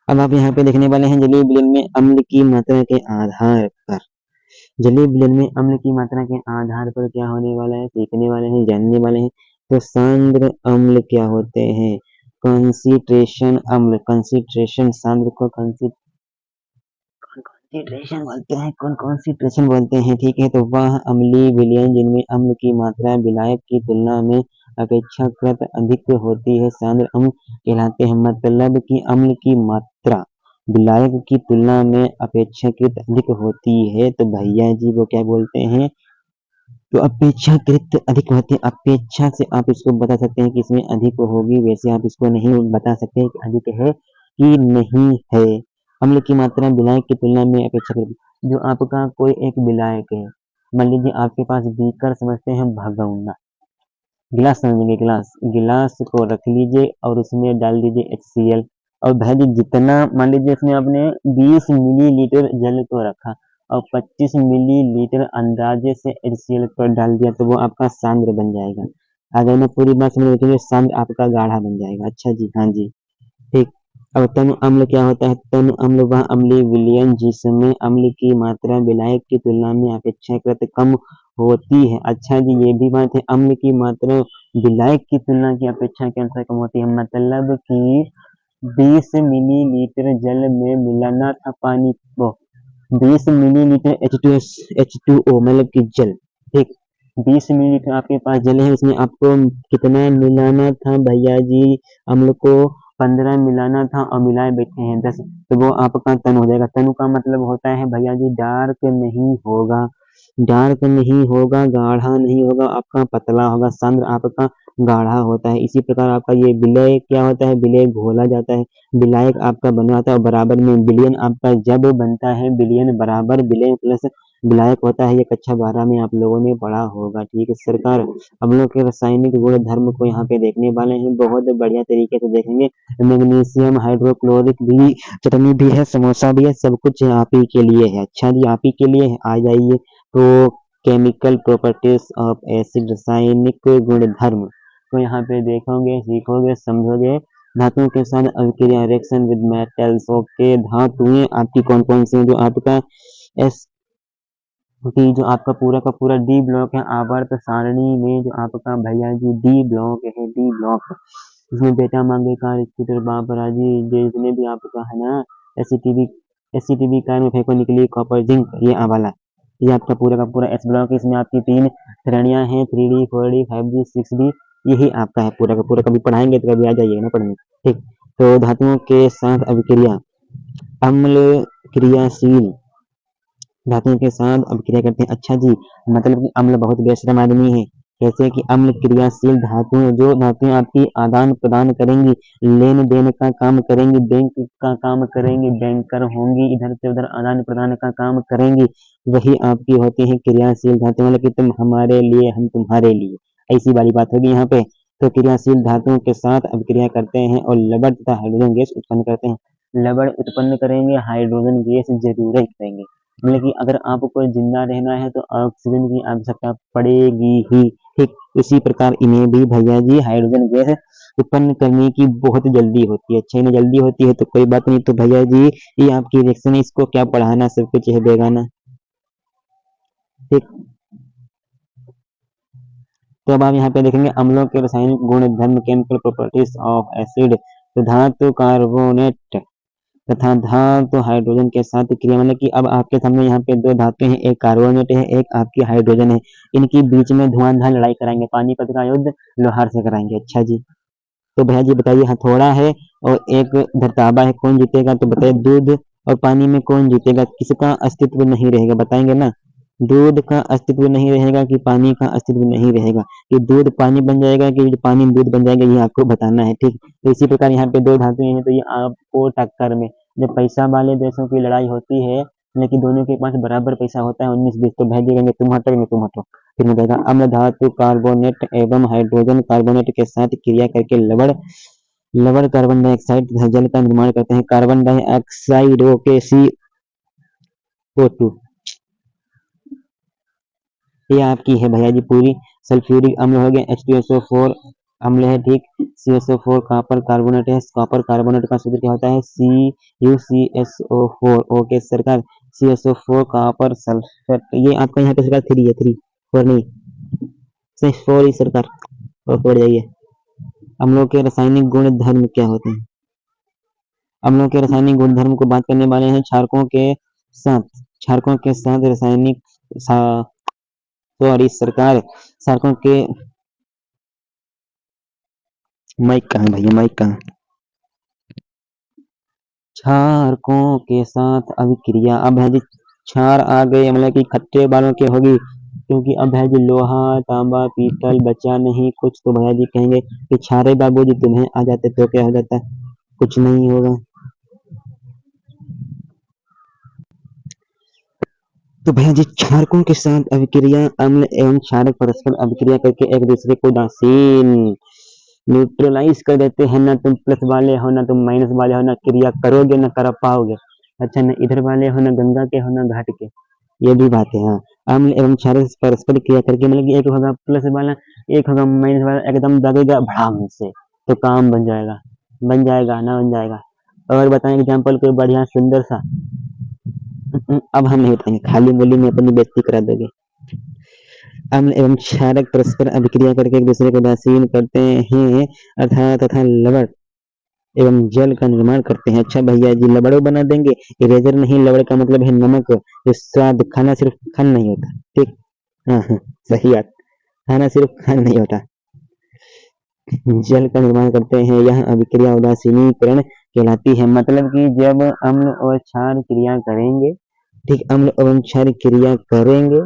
Speaker 1: अब आप यहाँ पे देखने वाले हैं जलीय विलयन में अम्ल की मात्रा के आधार पर, जलीय विलयन में अम्ल की मात्रा के आधार पर क्या होने वाला है, सीखने वाले हैं, जानने वाले हैं। तो सांद्र अम्ल क्या होते हैं, कंसिट्रेशन अम्ल, कंसिट्रेशन सांद्र को कंसिट्रेशन बोलते हैं, कौन कंसिट्रेशन बोलते हैं। ठीक है, तो वह अम्लीय विलयन जिनमें अम्ल की मात्रा विलायक की तुलना में अपेक्षाकृत अधिक होती है सांद्र अम्ल कहलाते हैं। मतलब कि अम्ल की मात्रा विलायक की तुलना में अपेक्षाकृत अधिक होती है, तो भैया जी वो क्या बोलते हैं, तो अपेक्षाकृत अधिक होती है। अपेक्षा से आप इसको बता सकते हैं कि इसमें अधिक होगी, वैसे आप इसको नहीं बता सकते कि अधिक है कि नहीं है। अम्ल की मात्रा विलायक की तुलना में अपेक्षाकृत, जो आपका कोई एक विलायक है, मान लीजिए आपके पास बीकर समझते हैं भगोना, गिलास समझेंगे, गिलास, गिलास को रख लीजिए और उसमें डाल दीजिए HCl, और भाई जी जितना मान लीजिए इसमें आपने 20 मिलीलीटर जल को रखा और 25 मिलीलीटर अंदाजे से HCl को डाल दिया, तो वो आपका सांद्र बन जाएगा। अगर मैं पूरी बात समझ रही, सांद्र आपका गाढ़ा बन जाएगा। अच्छा जी, हाँ जी, ठीक। अब तनु अम्ल क्या होता है, तनु अम्ल वह अम्लीय विलयन जिसमें अम्ल की मात्रा विलायक की तुलना में अपेक्षाकृत कम होती है। अच्छा जी, ये भी बात है, अम्ल की मात्रा विलायक की तुलना की अपेक्षा के अनुसार कम होती है। मतलब कि 20 मिलीलीटर जल में मिलाना था पानी को, 20 मिलीलीटर H2O मतलब कि जल, ठीक, 20 मिलीलीटर आपके पास जल है, उसमें आपको कितना मिलाना था भैया जी, अम्ल को 15 मिलाना था और मिलाए बैठे हैं 10, तो वो आपका तन हो जाएगा। तनु का मतलब होता है भैया जी डार्क नहीं होगा, डार्क नहीं होगा, गाढ़ा नहीं होगा, आपका पतला होगा, सांद्र आपका गाढ़ा होता है। इसी प्रकार आपका ये विलय क्या होता है, विलय घोला जाता है, विलायक आपका बना होता है और बराबर में विलयन आपका जब बनता है, विलयन बराबर विलय प्लस विलायक होता है। ये कक्षा 12 में आप लोगों ने पढ़ा होगा। ठीक है सरकार, हम लोग के रासायनिक गुण धर्म को यहाँ पे देखने वाले हैं, बहुत बढ़िया तरीके से देखेंगे। मैग्नीशियम हाइड्रोक्लोरिक भी, चटनी भी है, समोसा भी है, सब कुछ आप ही के लिए है। अच्छा जी, आप ही के लिए है, आ जाइए। तो केमिकल प्रॉपर्टीज ऑफ एसिड, रासायनिक गुण धर्म तो यहाँ पे देखोगे, सीखोगे, समझोगे। धातुओं के साथ अभिक्रिया, रिएक्शन विद मेटल्स। ओके, धातुएं आपकी कौन कौन सी हैं, जो आपका एस डी, जो आपका पूरा का पूरा डी ब्लॉक है, आवर्त सारणी में जो आपका भैया जी डी ब्लॉक है, डी ब्लॉक, इसमें बेटा मंगेकार, स्कूटर, बाबरा जी, जितने भी आपका है ना, एससीटीवी, एससीटीवी कार में फेंको निकली कॉपर जिंक, ये वाला, ये आपका पूरा का पूरा एस ब्लॉक है। इसमें आपकी 3 श्रेणियां हैं, 3D 4D 5D 6D, यही आपका है पूरा का पूरा। कभी पढ़ाएंगे तो कभी आ जाइएगा ना पढ़ने। ठीक, तो धातुओं के साथ अभिक्रिया, अम्ल क्रियाशील धातुओं के साथ अभिक्रिया करते हैं। अच्छा जी, मतलब कि अम्ल बहुत बेशर्म आदमी है। जैसे कि अम्ल क्रियाशील धातुएं, जो धातुएं आपकी आदान प्रदान करेंगी, लेन देन का काम करेंगी, बैंक का काम करेंगी, बैंकर होंगी, इधर से उधर आदान प्रदान का काम करेंगी, वही आपकी होती है क्रियाशील धातुएं। मतलब कि तुम हमारे लिए, हम तुम्हारे लिए, ऐसी वाली बात होगी यहाँ पे। तो क्रियाशील धातुओं के साथ अभिक्रिया करते हैं और लवण तथा हाइड्रोजन गैस उत्पन्न करते हैं। लवण उत्पन्न करेंगे, हाइड्रोजन गैस जरूर करेंगे। मतलब कि अगर आपको जिंदा रहना है तो ऑक्सीजन की आवश्यकता पड़ेगी ही। ठीक, उसी प्रकार इन्हें भी भैया जी हाइड्रोजन गैस उत्पन्न करने की बहुत जल्दी होती है। अच्छा, इन्हें जल्दी होती है तो कोई बात नहीं। तो भैया जी ये आपकी रिएक्शन है, इसको क्या पढ़ाना, सब कुछ है बेगाना। ठीक, तो अब आप यहाँ पे देखेंगे अम्लों के रासायनिक गुण धर्म, केमिकल प्रॉपर्टीज ऑफ एसिड। तो धातु कार्बोनेट तथा धातु हाइड्रोजन के साथ क्रिया, मतलब कि अब आपके सामने यहाँ पे 2 धातु हैं, एक कार्बोनेट है, एक आपकी हाइड्रोजन है। इनकी बीच में धुआंधार लड़ाई कराएंगे, पानीपत का युद्ध लोहार से कराएंगे। अच्छा जी, तो भैया जी बताइए, हथौड़ा है और एक धरताबा है, कौन जीतेगा? तो बताइए, दूध और पानी में कौन जीतेगा, किसका अस्तित्व नहीं रहेगा, बताएंगे ना। दूध का अस्तित्व नहीं रहेगा कि पानी का अस्तित्व नहीं रहेगा, कि दूध पानी बन जाएगा कि पानी दूध बन जाएगा, ये आपको बताना है। ठीक, तो इसी प्रकार यहाँ पे 2 धातुएं हैं, तो ये आपको टक्कर में, जब पैसा वाले देशों की लड़ाई होती है, लेकिन दोनों के पास बराबर पैसा होता है 19-20, तो भेज देंगे तुम हटो तुम हटो, फिर मिलेगा। अम्ल धातु कार्बोनेट एवं हाइड्रोजन कार्बोनेट के साथ क्रिया करके लवण लवण कार्बन डाइऑक्साइड तथा जल का निर्माण करते हैं। कार्बन डाइऑक्साइड ओके, CO2, ये आपकी है भैया जी पूरी। सल्फ्यूरिक अम्ल हो गया, H2SO4 अम्ल है। ठीक, CSO4 कॉपर कार्बोनेट है, कॉपर कार्बोनेट का सूत्र क्या होता है, CuCSO4। ओके सरकार, CSO4 कॉपर सल्फेट, ये आपका यहाँ पे सरकार 3 है, 3 4 नहीं, सिर्फ 4 ही सरकार। और पढ़ जाइए, अम्लों के रासायनिक गुण धर्म क्या होते हैं। अम्लों के रासायनिक गुण धर्म को बात करने वाले हैं, क्षारकों के साथ रासायनिक सॉरी सरकार, क्षारकों के, माइक कहाँ भैया, माइक कहाँ, क्षारकों के साथ अभिक्रिया। अब है जी क्षार आ गए, मतलब कि खट्टे वालों के होगी, क्योंकि अब है जी लोहा तांबा पीतल बचा नहीं कुछ, तो भैया जी कहेंगे कि क्षारे बाबूजी तुम्हें आ जाते तो क्या हो जाता, कुछ नहीं होगा। तो भैया जी क्षारकों के साथ अभिक्रिया, अम्ल एवं क्षारक परस्पर अभिक्रिया करके एक दूसरे को उदासीन न्यूट्रलाइज कर देते हैं। ना तुम प्लस वाले हो, ना तुम माइनस वाले हो, ना क्रिया करोगे ना कर पाओगे। अच्छा, ना इधर वाले हो, ना गंगा के हो, ना घाट के, ये भी बात है। हाँ, अम्ल एवं क्षारक परस्पर क्रिया करके, मतलब कि एक होगा प्लस वाला, एक होगा माइनस वाला, एकदम दबेगा भड़ाम से, तो काम बन जाएगा, बन जाएगा ना बन जाएगा। और बताएं एग्जाम्पल कोई बढ़िया सुंदर सा। अब हम नहीं बताएंगे, खाली बोली में अपनी बेइज्जती करा दोगे। अम्ल एवं क्षारक परस्पर अभिक्रिया करके एक दूसरे को उदासीन करते हैं, अर्थात तथा लवण एवं जल का निर्माण करते हैं। अच्छा भैया जी, लवड़ो बना देंगे, इरेजर नहीं, लवड़ का मतलब है नमक, जो स्वाद, खाना सिर्फ खाना नहीं होता। ठीक, हाँ हाँ सही बात, खाना सिर्फ खाना नहीं होता, जल का निर्माण करते हैं। यह अभिक्रिया उदासीनीकरण कहलाती है। मतलब कि जब अम्ल और क्षार क्रिया करेंगे, ठीक, अम्ल एवं क्षार क्रिया करेंगे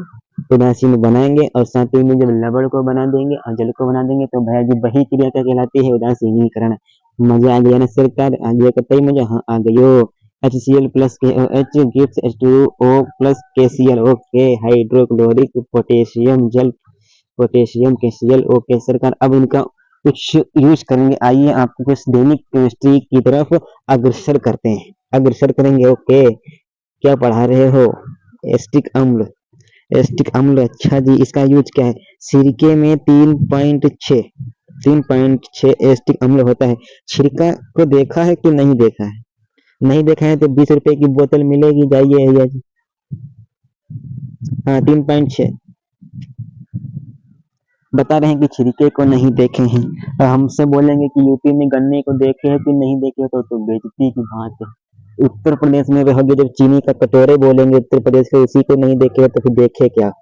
Speaker 1: उदासीन बनाएंगे और साथ ही में जब लवण को बना देंगे और जल को बना देंगे तो भैया जी वही क्रिया क्या कहलाती है? उदासीनीकरण। मजा आ गया ना सरकार? आ गया कतई मजा? हाँ आ गयो। HCl plus KOH gives H2O plus KCl। Okay, hydrochloric potassium जल, पोटेशियम KCl। ओके सरकार, अब इनका कुछ यूज करेंगे। आइए आपको कुछ दैनिक केमिस्ट्री की तरफ अग्रसर करते हैं, अग्रसर करेंगे। ओके, क्या पढ़ा रहे हो? एस्टिक अम्ल, एस्टिक अम्ल। अच्छा जी, इसका यूज क्या है? सिरके में 3.6 एस्टिक अम्ल होता है। छिड़का को देखा है कि नहीं देखा है? नहीं देखा है तो 20 रुपए की बोतल मिलेगी, जाइए भैया जी। हाँ 3.6 बता रहे हैं कि छिड़के को नहीं देखे हैं और हमसे बोलेंगे कि यूपी में गन्ने को देखे हैं कि नहीं देखे, तो बेइज्जती की बात है। उत्तर प्रदेश में रहोगे जब चीनी का कटोरे बोलेंगे उत्तर प्रदेश के, उसी को नहीं देखे तो फिर देखे क्या?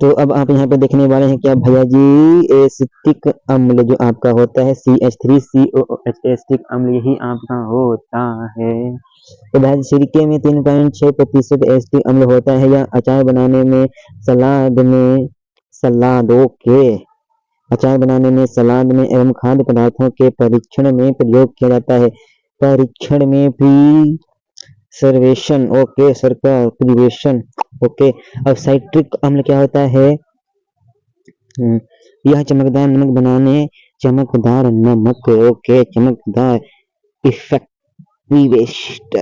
Speaker 1: तो अब आप यहाँ पे देखने वाले हैं क्या भैया जी? एसिटिक अम्ल जो आपका होता है CH3COOH, एसिटिक अम्ल यही आपका होता है। तो भैया सिरके में 3.6% एसिटिक अम्ल होता है, या अचार बनाने में, सलाद में, सलाद ओके, अचार बनाने में, सलाद में एवं खाद्य पदार्थों के परीक्षण में प्रयोग किया जाता है। परीक्षण में प्रिसर्वेशन, ओके सरकार, प्रिवेशन। ओके, अब साइट्रिक अम्ल क्या होता है? यह चमकदार नमक बनाने, चमकदार नमक, ओके, चमकदार इफेक्टिवेस्ट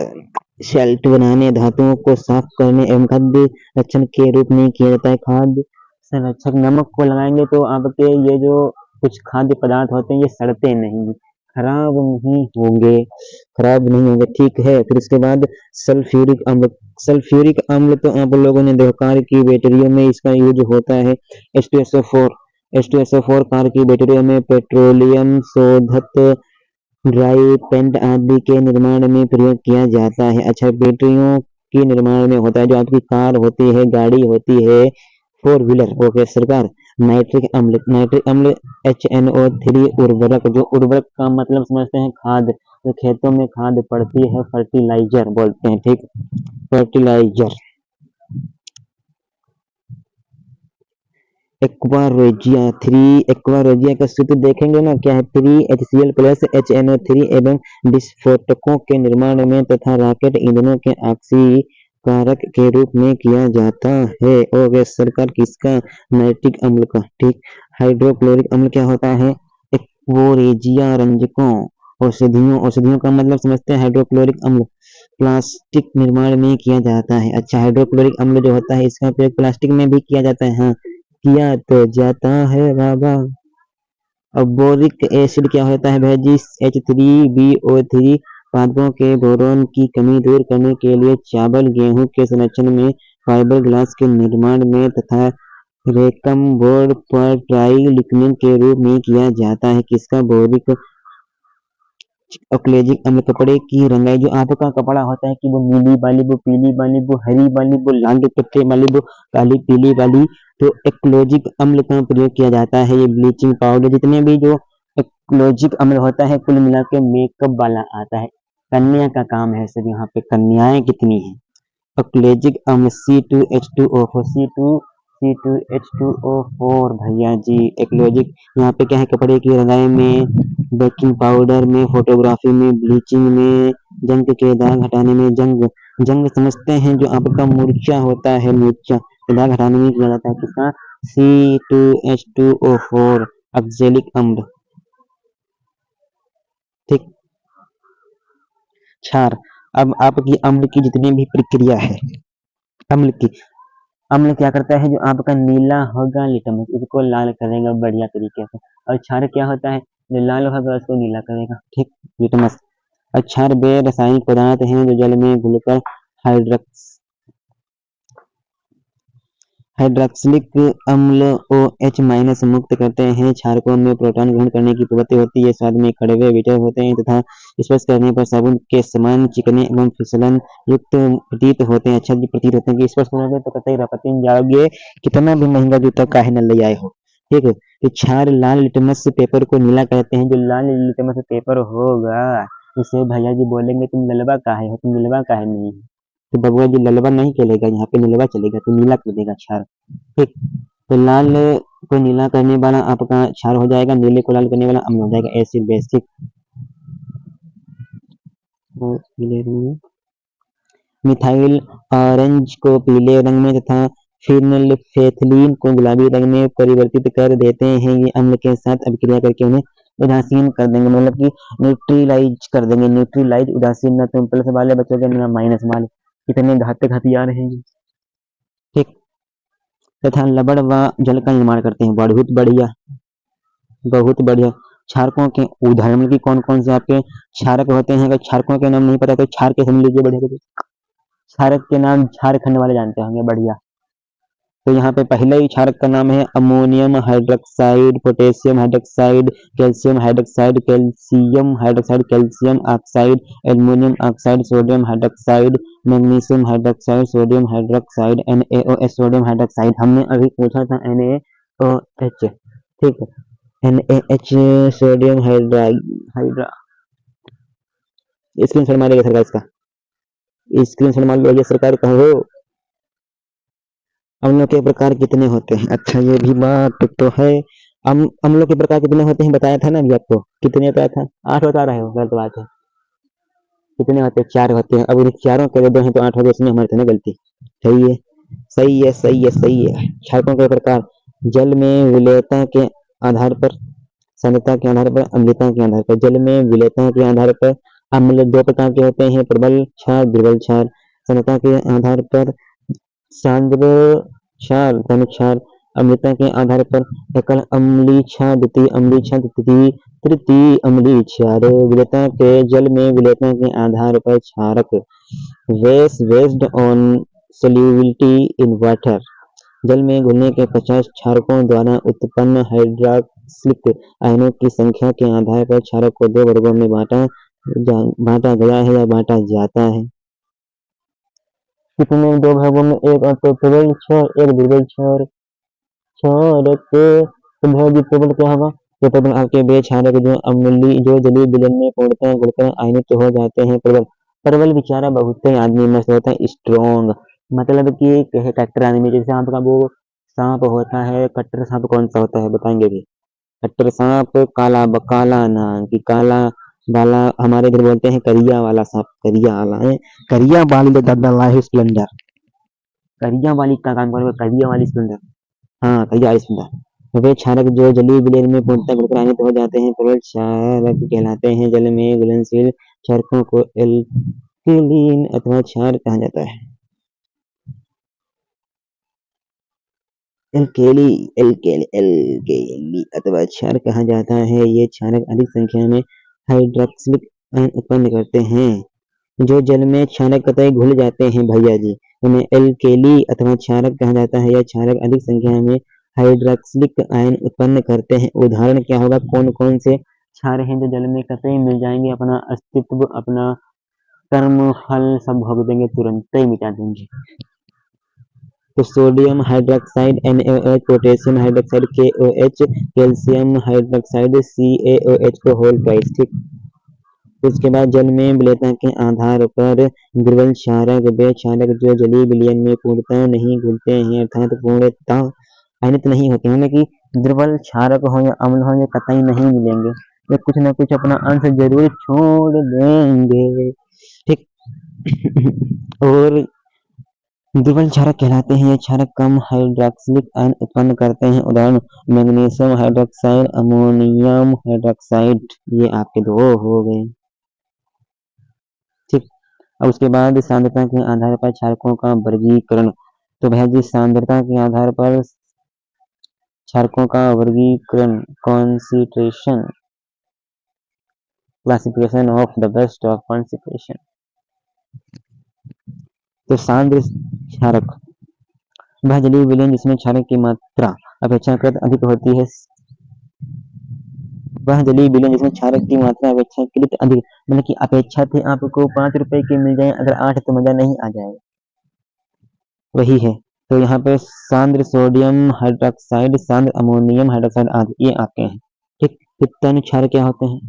Speaker 1: सेल्ट बनाने, धातुओं को साफ करने एवं खाद्य रक्षण के रूप में किया जाता है। खाद्य संरक्षक, नमक को लगाएंगे तो आपके ये जो कुछ खाद्य पदार्थ होते हैं ये सड़ते नहीं, खराब नहीं होंगे, खराब नहीं होंगे, ठीक है। फिर उसके बाद सल्फ्यूरिक अम्ल, सल्फ्यूरिक अम्ल तो आप लोगों ने देखा कार की बैटरियों में इसका यूज होता है। H2SO4, H2SO4 कार की बैटरियों में, पेट्रोलियम शोधक, ड्राई पेंट आदि के निर्माण में प्रयोग किया जाता है। अच्छा, बैटरियों के निर्माण में होता है, जो आपकी कार होती है, गाड़ी होती है, 4 व्हीलर, ओके सरकार। नाइट्रिक अम्ल, नाइट्रिक अम्ल HNO3 उर्वरक, जो उर्वरक का मतलब समझते हैं खाद, जो खेतों में खाद पड़ती है, फर्टिलाइजर बोलते हैं, ठीक, फर्टिलाइजर। एक्वारोजिया 3, एक्वारोजिया का सूत्र देखेंगे ना, क्या है? 3HCl प्लस HNO3 एवं विस्फोटकों के निर्माण में तथा रॉकेट ईंधनों के ऑक्सीकारक के रूप में किया जाता है। ओके सरकार, किसका? नाइट्रिक अम्ल का, ठीक। हाइड्रोक्लोरिक अम्ल क्या होता है? एक्वोरेजिया रंजकों, औषधियों, औषधियों का मतलब समझते हैं। हाइड्रोक्लोरिक अम्ल प्लास्टिक निर्माण में किया जाता है। अच्छा, हाइड्रोक्लोरिक अम्ल जो होता है इसका प्रयोग प्लास्टिक में भी किया जाता है, हाँ किया तो जाता है बाबा। अब बोरिक एसिड क्या होता है भैया जी? H3BO3 पादपों के बोरोन की कमी दूर करने के लिए, चावल गेहूं के संरक्षण में, फाइबर ग्लास के निर्माण में तथा रेकम बोर्ड पर ट्राई लिग्निन के रूप में किया जाता है। किसका? बोरिक। ऑक्लेजिक अम्ल कपड़े की रंगाई, जो आपका कपड़ा होता है कि वो नीली वाली, वो पीली वाली, वो हरी वाली, वो लाल पत्ते वाली, वो काली पीली वाली, तो एक्लोजिक अम्ल का प्रयोग किया जाता है। ये ब्लीचिंग पाउडर, जितने भी जो एक्लोजिक अम्ल होता है कुल मिला के मेकअप वाला आता है, कन्या का काम है सर, यहाँ पे कन्याएं कितनी है। ऑक्लेजिक अम्ल C2H2O4, C2H2O4 भैया जी। एक्लोजिक यहाँ पे क्या है? कपड़े की रंगाई में, बेकिंग पाउडर में, फोटोग्राफी में, ब्लीचिंग में, जंग के दाग हटाने में, जंग, जंग समझते हैं जो आपका मूर्छा होता है, मूर्छा के दाग हटाने में किया जाता है। किसका? C2H2O4 ऑक्जेलिक अम्ल, ठीक। क्षार, अब आपकी अम्ल की जितनी भी प्रक्रिया है, अम्ल की, अम्ल क्या करता है? जो आपका नीला होगा लिटमस, उसको लाल करेगा बढ़िया तरीके से, और क्षार क्या होता है? जो लाल होगा उसको नीला करेगा, ठीक, लिटमस। और क्षार वे रासायनिक पदार्थ हैं जो जल में घुलकर हाइड्रक्स हाइड्रॉक्सिलिक अम्ल OH- मुक्त करते हैं। क्षारकों में प्रोटॉन ग्रहण करने की प्रवृत्ति होती है, स्वाद में कड़वे मीठे होते हैं तथा स्पर्श करने पर साबुन के समान चिकने एवं फिसलन युक्त प्रतीत होते हैं। अच्छा जी, प्रतीत होते हैं कि स्पर्श करोगे तो कतई रपटिन जाओगे, कितना भी महंगा जूता काहे न ले आए हो, ठीक है। तो क्षार लाल लिटमस पेपर को नीला कहते हैं। जो लाल लिटमस पेपर होगा उसे भैया जी बोलेंगे तुम ललवा काहे हो, तुम ललवा काहे नहीं हो, तो बबुआ जी ललवा नहीं चलेगा, यहाँ पे नीलवा चलेगा, तो नीला कर देगा क्षार। ठीक, तो लाल को नीला करने वाला आपका क्षार हो जाएगा, नीले को लाल करने वाला अम्ल हो जाएगा, एसिड बेस। ठीक, मिथाइल ऑरेंज को पीले रंग में तथा फिनोल्फेथलीन को गुलाबी रंग में परिवर्तित कर देते हैं। ये अम्ल के साथ अभिक्रिया करके उन्हें उदासीन कर देंगे, मतलब कि न्यूट्रलाइज कर देंगे। न्यूट्रलाइज, उदासीन, ना तो प्लस वाले बचोगे ना माइनस वाले, इतने घातक हथियार हैं। ठीक, तथा लवण व जल का निर्माण करते हैं। बहुत बढ़िया, बहुत बढ़िया। क्षारकों के उदाहरण की कौन कौन से आपके क्षारक होते हैं? अगर क्षारकों के नाम नहीं पता तो क्षार के समझ लीजिए। बढ़िया, क्षारक के नाम झारखंड वाले जानते होंगे। बढ़िया, तो यहाँ पे पहले ही क्षारक का नाम है ammonium hydroxide, potassium hydroxide, calcium hydroxide, calcium hydroxide, calcium oxide, aluminium oxide, sodium hydroxide, magnesium hydroxide, sodium hydroxide, NaOH, sodium hydroxide. हमने अभी पूछा था NaOH। ठीक है, NaH, सोडियम हाइड्रा। स्क्रीनशॉट मारेगा सरकार इसका, स्क्रीनशॉट मार लो ये सरकार, कहो अम्लों के प्रकार कितने होते हैं? अच्छा, ये भी बात तो है। अम्लों के प्रकार कितने होते हैं बताया था ना अभी आपको, कितने बताया था? 8 बता रहे हो, गलत बात है। कितने होते हैं? 4 होते हैं। अब उन चारों के दो हैं तो 8 हो गए, इसमें हमारी तो ना गलती। सही है, सही है, सही है, सही है। क्षारकों के प्रकार: जल में विलेयता के आधार पर, सांद्रता के आधार पर, अम्लता के आधार पर। जल में विलेयता के आधार पर अम्ल 2 प्रकार के होते हैं, प्रबल क्षार, दुर्बल क्षार। सांद्रता के आधार पर सांद्र क्षार, घन क्षार। अम्लता के आधार पर एकल अम्लीय क्षार, द्वितीय अम्लीय क्षार, तृतीय अम्लीय क्षार। विलेयता के जल में विलेयता के आधार पर क्षारक based on solubility in water। जल में घुलने के पश्चात क्षारकों द्वारा उत्पन्न हाइड्रोक्सिलिक आयनों की संख्या के आधार पर क्षारक को 2 वर्गों में बांटा गया है या बांटा जाता है। कितने? 2 भागों में, एक प्रबल क्षार, एक दुर्बल क्षार। क्षारक तो प्रबल क्या होगा? तो प्रबल आपके वे क्षारक जो अम्लीय, जो जलीय विलयन में पूर्णतः घुलकर आयनित हो जाते हैं। प्रबल, प्रबल बेचारा बहुत ही आदमी मस्त होता है, स्ट्रॉन्ग, मतलब कि कट्टर आदमी। जैसे आपका वो सांप होता है, कट्टर सांप कौन सा होता है बताएंगे भी? कट्टर सांप काला, काला ना कि काला वाला, हमारे इधर बोलते हैं करिया वाला सांप, करिया वाला है, करिया वाली दादा है स्प्लेंडर, करिया वाली का काम करोगे, करिया वाली स्प्लेंडर। हाँ, करिया वाली स्प्लेंडर। वे क्षारक जो जलीय विलयन में पूर्णतः घुलकर आयनित हो जाते हैं, प्रबल क्षारक कहलाते हैं। जल में घुलनशील क्षारकों को एल्केलीन अथवा क्षार कहा जाता है। एल्केली, एल्केली, एल्केली अथवा क्षार कहा जाता है। ये क्षारक अधिक संख्या में हाइड्रोक्सिलिक आयन उत्पन्न करते हैं। जो जल में क्षारक कतई घुल जाते हैं भैया जी, उन्हें एल्केली अथवा क्षारक कहा जाता है। यह क्षारक अधिक संख्या में हाइड्रोक्सिलिक आयन उत्पन्न करते हैं। उदाहरण क्या होगा? कौन कौन से क्षार हैं जो जल में कतई मिल जाएंगे, अपना अस्तित्व, अपना कर्म फल सब भोग देंगे, तुरंत ही मिटा देंगे। तो sodium hydroxide NaOH, potassium hydroxide KOH, calcium hydroxide CaOH को होल ट्वाइस। ठीक, उसके बाद जल में विलेयता के आधार पर दुर्बल क्षारक वे क्षारक जो जलीय विलयन में पूर्णतः नहीं घुलते हैं, अर्थात पूर्णतः आयनित नहीं होते हैं, कि दुर्बल क्षारक हो या अम्ल हो, ये कतई नहीं मिलेंगे, ये कुछ ना कुछ अपना अंश जरूर छोड़ देंगे। ठीक और दुर्बल क्षारक कहलाते हैं। ये क्षारक कम हाइड्रोक्सिलिक आयन उत्पन्न करते हैं। उदाहरण: मैग्नीशियम हाइड्रोक्साइड, अमोनियम हाइड्रोक्साइड। ये आपके 2 हो गए। ठीक, अब उसके बाद सांद्रता के आधार पर क्षारकों का वर्गीकरण। तो भैया जी सांद्रता के आधार पर क्षारकों का वर्गीकरण, concentration, classification of the best of concentration. तो सांद्र क्षारक वह जलीय विलयन जिसमें क्षारक की मात्रा अपेक्षाकृत अधिक होती है। वह जलीय विलयन जिसमें क्षारक की मात्रा अपेक्षाकृत अधिक, मतलब कि अपेक्षा थे आपको 5 रुपए के मिल जाए, अगर 8 तो मजा नहीं आ जाएगा, वही है। तो यहाँ पे सांद्र सोडियम हाइड्रोक्साइड, सांद्र अमोनियम हाइड्रोक्साइड आदि ये आपके हैं। ठीक, तो तन क्षार क्या होते हैं?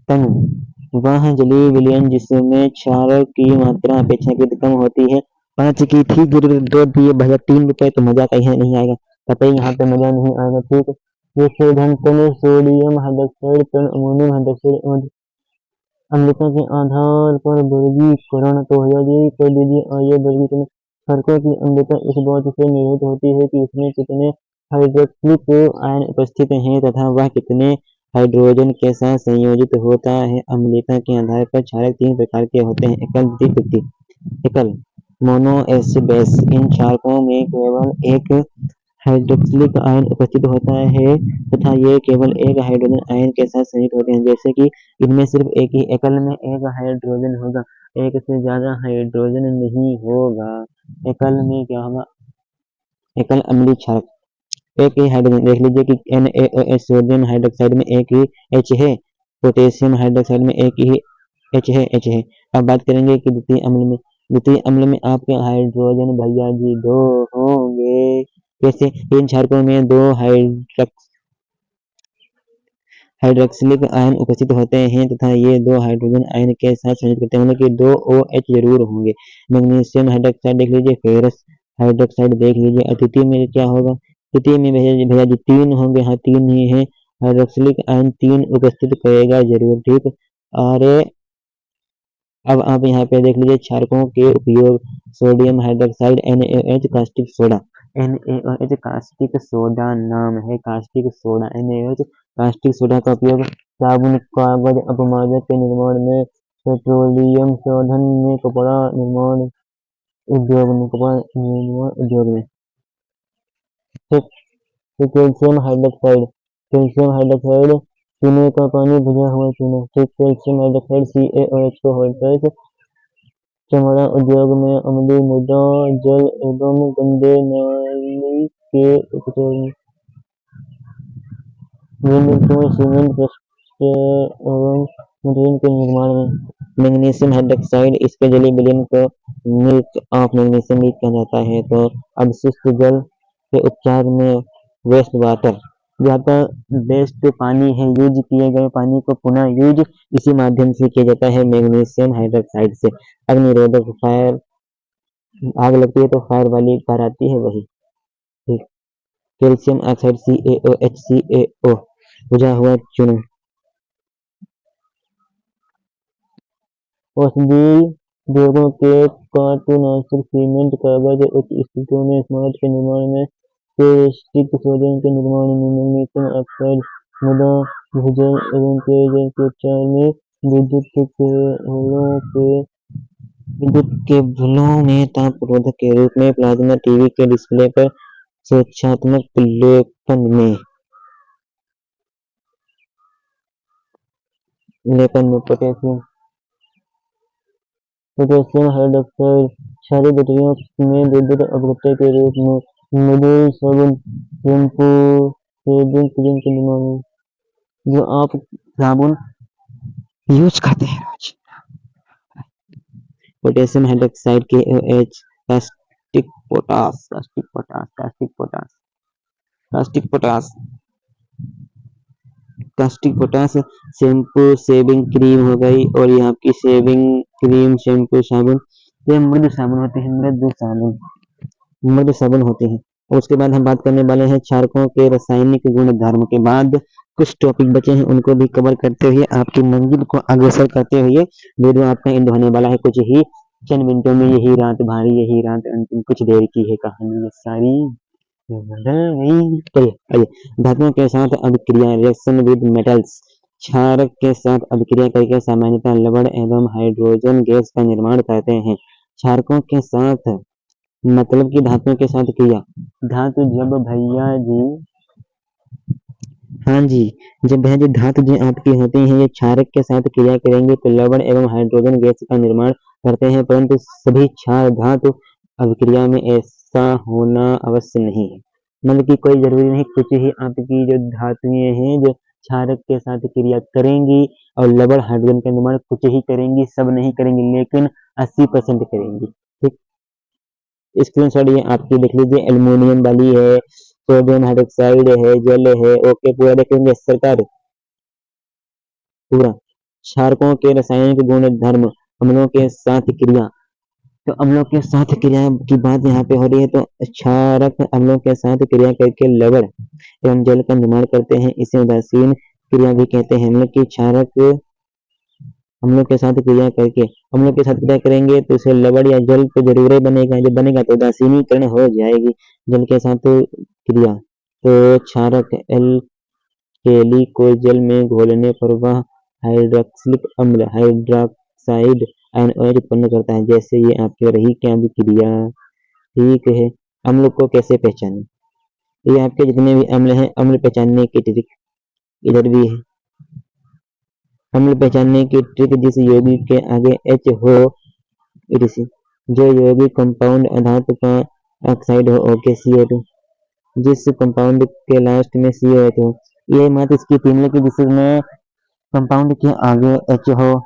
Speaker 1: तन वह जलीय विलयन जिसमें क्षारक की मात्रा अपेक्षाकृत कम होती है। 5 की ठीक जरूरत 2 दिए भैया 3 रुपए तो मजा कहीं नहीं आएगा। कतई यहाँ पे मजा नहीं आएगा। ठीक, ये शोधन तल सोडियम हाइड्रोक्साइड तल अमोनियम हाइड्रोक्साइड अम्लता के आधार पर वर्गीकरण तो भैया जी कर दीजिए। आइए वर्गीकरण। क्षारकों की अम्लता इस बात से निर्धारित होती है कि उसमें कितने हाइड्रोक्सिलिक आयन उपस्थित हैं तथा वह कितने हाइड्रोजन के साथ संयोजित होता है। अम्लता के आधार पर क्षारक 3 प्रकार के होते हैं: एकल, द्वितीय, तृतीय। एकल मोनो एसिड बेस। इन क्षारकों में केवल एक हाइड्रोक्सिलिक आयन उपस्थित होता है तथा ये केवल एक हाइड्रोजन आयन के साथ संयुक्त होते हैं। जैसे कि इनमें सिर्फ एक ही एकल में एक हाइड्रोजन होगा, एक से ज्यादा हाइड्रोजन नहीं होगा। एकल में क्या होगा? एकल अम्लीय क्षारक एक ही हाइड्रोजन। देख लीजिए कि NaOH सोडियम हाइड्रोक्साइड में एक ही H है, पोटेशियम हाइड्रोक्साइड में एक ही H है। अब बात करेंगे कि द्वितीय अम्ल में। द्वितीय अम्ल में आपके हाइड्रोजन भैया जी 2 होंगे। कैसे? इन क्षारकों में 2 हाइड्रोक्सिलिक आयन उपस्थित होते हैं तथा ये 2 हाइड्रोजन आयन के साथ संयुक्त करते हैं, मतलब कि 2 OH जरूर होंगे। मैग्नीशियम हाइड्रोक्साइड देख लीजिए, फेरस हाइड्रोक्साइड देख लीजिए। और तृतीय में क्या होगा? तृतीय में भैया जी 3 होंगे। हाँ 3 ही है। हाइड्रोक्सिलिक आयन 3 उपस्थित करेगा जरूर। ठीक, और अब आप यहाँ पे देख लीजिए क्षारकों के उपयोग। Sodium hydroxide NaOH caustic soda. NaOH caustic soda नाम है, caustic soda. NaOH caustic soda का उपयोग साबुन, कागज, अपमार्जक के निर्माण में, पेट्रोलियम शोधन में, कपड़ा निर्माण उद्योग में। ठीक, तो कैल्शियम हाइड्रोक्साइड चूने का पानी भुजा हुआ चूना। ठीक, कैल्शियम हाइड्रोक्साइड CaOH को होल्टेज चमड़ा उद्योग में, अम्लीय मृदा जल एवं गंदे नाली के उपयोग में, सीमेंट एवं मशीन के निर्माण में। मैग्नीशियम हाइड्रोक्साइड इसके जलीय विलयन को मिल्क ऑफ मैग्नीशियम भी कहा जाता है। तो अवशिष्ट जल के उपचार में वेस्ट वाटर ज्यादा बेस्ट पानी है, यूज किए गए पानी को पुनः यूज इसी माध्यम से किया जाता है मैग्नीशियम हाइड्रोक्साइड से। अग्निरोधक, फायर आग लगती है तो फायर वाली कार आती है वही। ठीक, कैल्शियम ऑक्साइड CaOH बुझा हुआ चूना। औषधीय उद्योगों के कीटनाशक, सीमेंट, कागज, उच्च स्थितियों में स्मार्ट के निर्माण में, कैस्टिक सोडियम के निर्माण में, मैग्नीशियम ऑक्साइड मृदा भूजल एवं पेयजल के उपचार में, विद्युत केबलों में ताप प्रतिरोधक के रूप में, प्लाज्मा टीवी के डिस्प्ले पर सूचनात्मक लेपन में पोटेशियम हाइड्रोक्साइड क्षारीय बैटरियों में विद्युत अपघट्य के रूप में, मोबिल साबुन, शैम्पू, शेविंग क्रीम के निर्माण में। जो आप साबुन यूज करते हैं रोज। Potassium hydroxide KOH caustic potash, caustic potash shampoo, shaving cream हो गई, और यहाँ की शेविंग क्रीम, शैम्पू, साबुन, ये मृदु साबुन होते हैं, मृदु साबुन होते हैं। और उसके बाद हम बात करने वाले हैं क्षारकों के रासायनिक गुण धर्म के बाद कुछ टॉपिक बचे हैं, उनको भी कवर करते हुए आपकी मंजिल को अग्रसर करते हुए वीडियो आपका एंड होने वाला है कुछ ही चंद मिनटों में। यही रात भारी, यही रात अंतिम, कुछ देर की है कहानी ये सारी। आइए, धातुओं के साथ अभिक्रिया, रिएक्शन विद मेटल्स। क्षारक के साथ अभिक्रिया करके सामान्यतः लवण एवं हाइड्रोजन गैस का निर्माण करते हैं। क्षारकों के साथ मतलब कि धातुओं के साथ क्रिया। धातु जब भैया जी, हाँ जी, जब भैया जी धातु जो आपकी होती हैं ये क्षारक के साथ क्रिया करेंगे तो लवण एवं हाइड्रोजन गैस का निर्माण करते हैं, परंतु सभी क्षार धातु अभिक्रिया में ऐसा होना अवश्य नहीं है। मतलब कि कोई जरूरी नहीं, कुछ ही आपकी जो धातुएं हैं जो क्षारक के साथ क्रिया करेंगी और लवण हाइड्रोजन का निर्माण कुछ ही करेंगी, सब नहीं करेंगी, लेकिन 80% करेंगी। ठीक, स्क्रीनशॉट ये आपकी देख लीजिए, एल्युमिनियम वाली है, सोडियम हाइड्रोक्साइड है, जल है, ओके पूरा देख लेंगे सरकार पूरा। क्षारकों के रासायनिक गुण धर्म, अम्लों के साथ क्रिया। तो अम्लों के साथ क्रिया की बात यहाँ पे हो रही है। तो क्षारक अम्लों के साथ क्रिया करके लवण एवं जल का निर्माण करते हैं, इसे उदासीन क्रिया भी कहते हैं। मतलब कि क्षारक अम्लों के साथ क्रिया करके, अम्लों के साथ क्रिया करेंगे तो इसे लवण या जल तो जरूर ही बनेगा, जब बनेगा तो उदासीनीकरण हो जाएगी जल के साथ क्रिया। तो क्षारक एल्केली को जल में घोलने पर वह हाइड्रोक्सिलिक अम्ल हाइड्रोक्साइड आयन OH उत्पन्न करता है। जैसे ये आपकी रही क्या अभिक्रिया, ठीक है। अम्ल को कैसे पहचाने, ये आपके जितने भी अम्ल हैं, अम्ल पहचानने की ट्रिक इधर भी है। अम्ल पहचानने की ट्रिक, जिस यौगिक के आगे H हो, जो यौगिक कंपाउंड अधातु का ऑक्साइड हो, ओके CO2, जिस कंपाउंड के लास्ट में COH हो, ये मात्र इसकी तीन की जिसमें कंपाउंड के आगे H हो,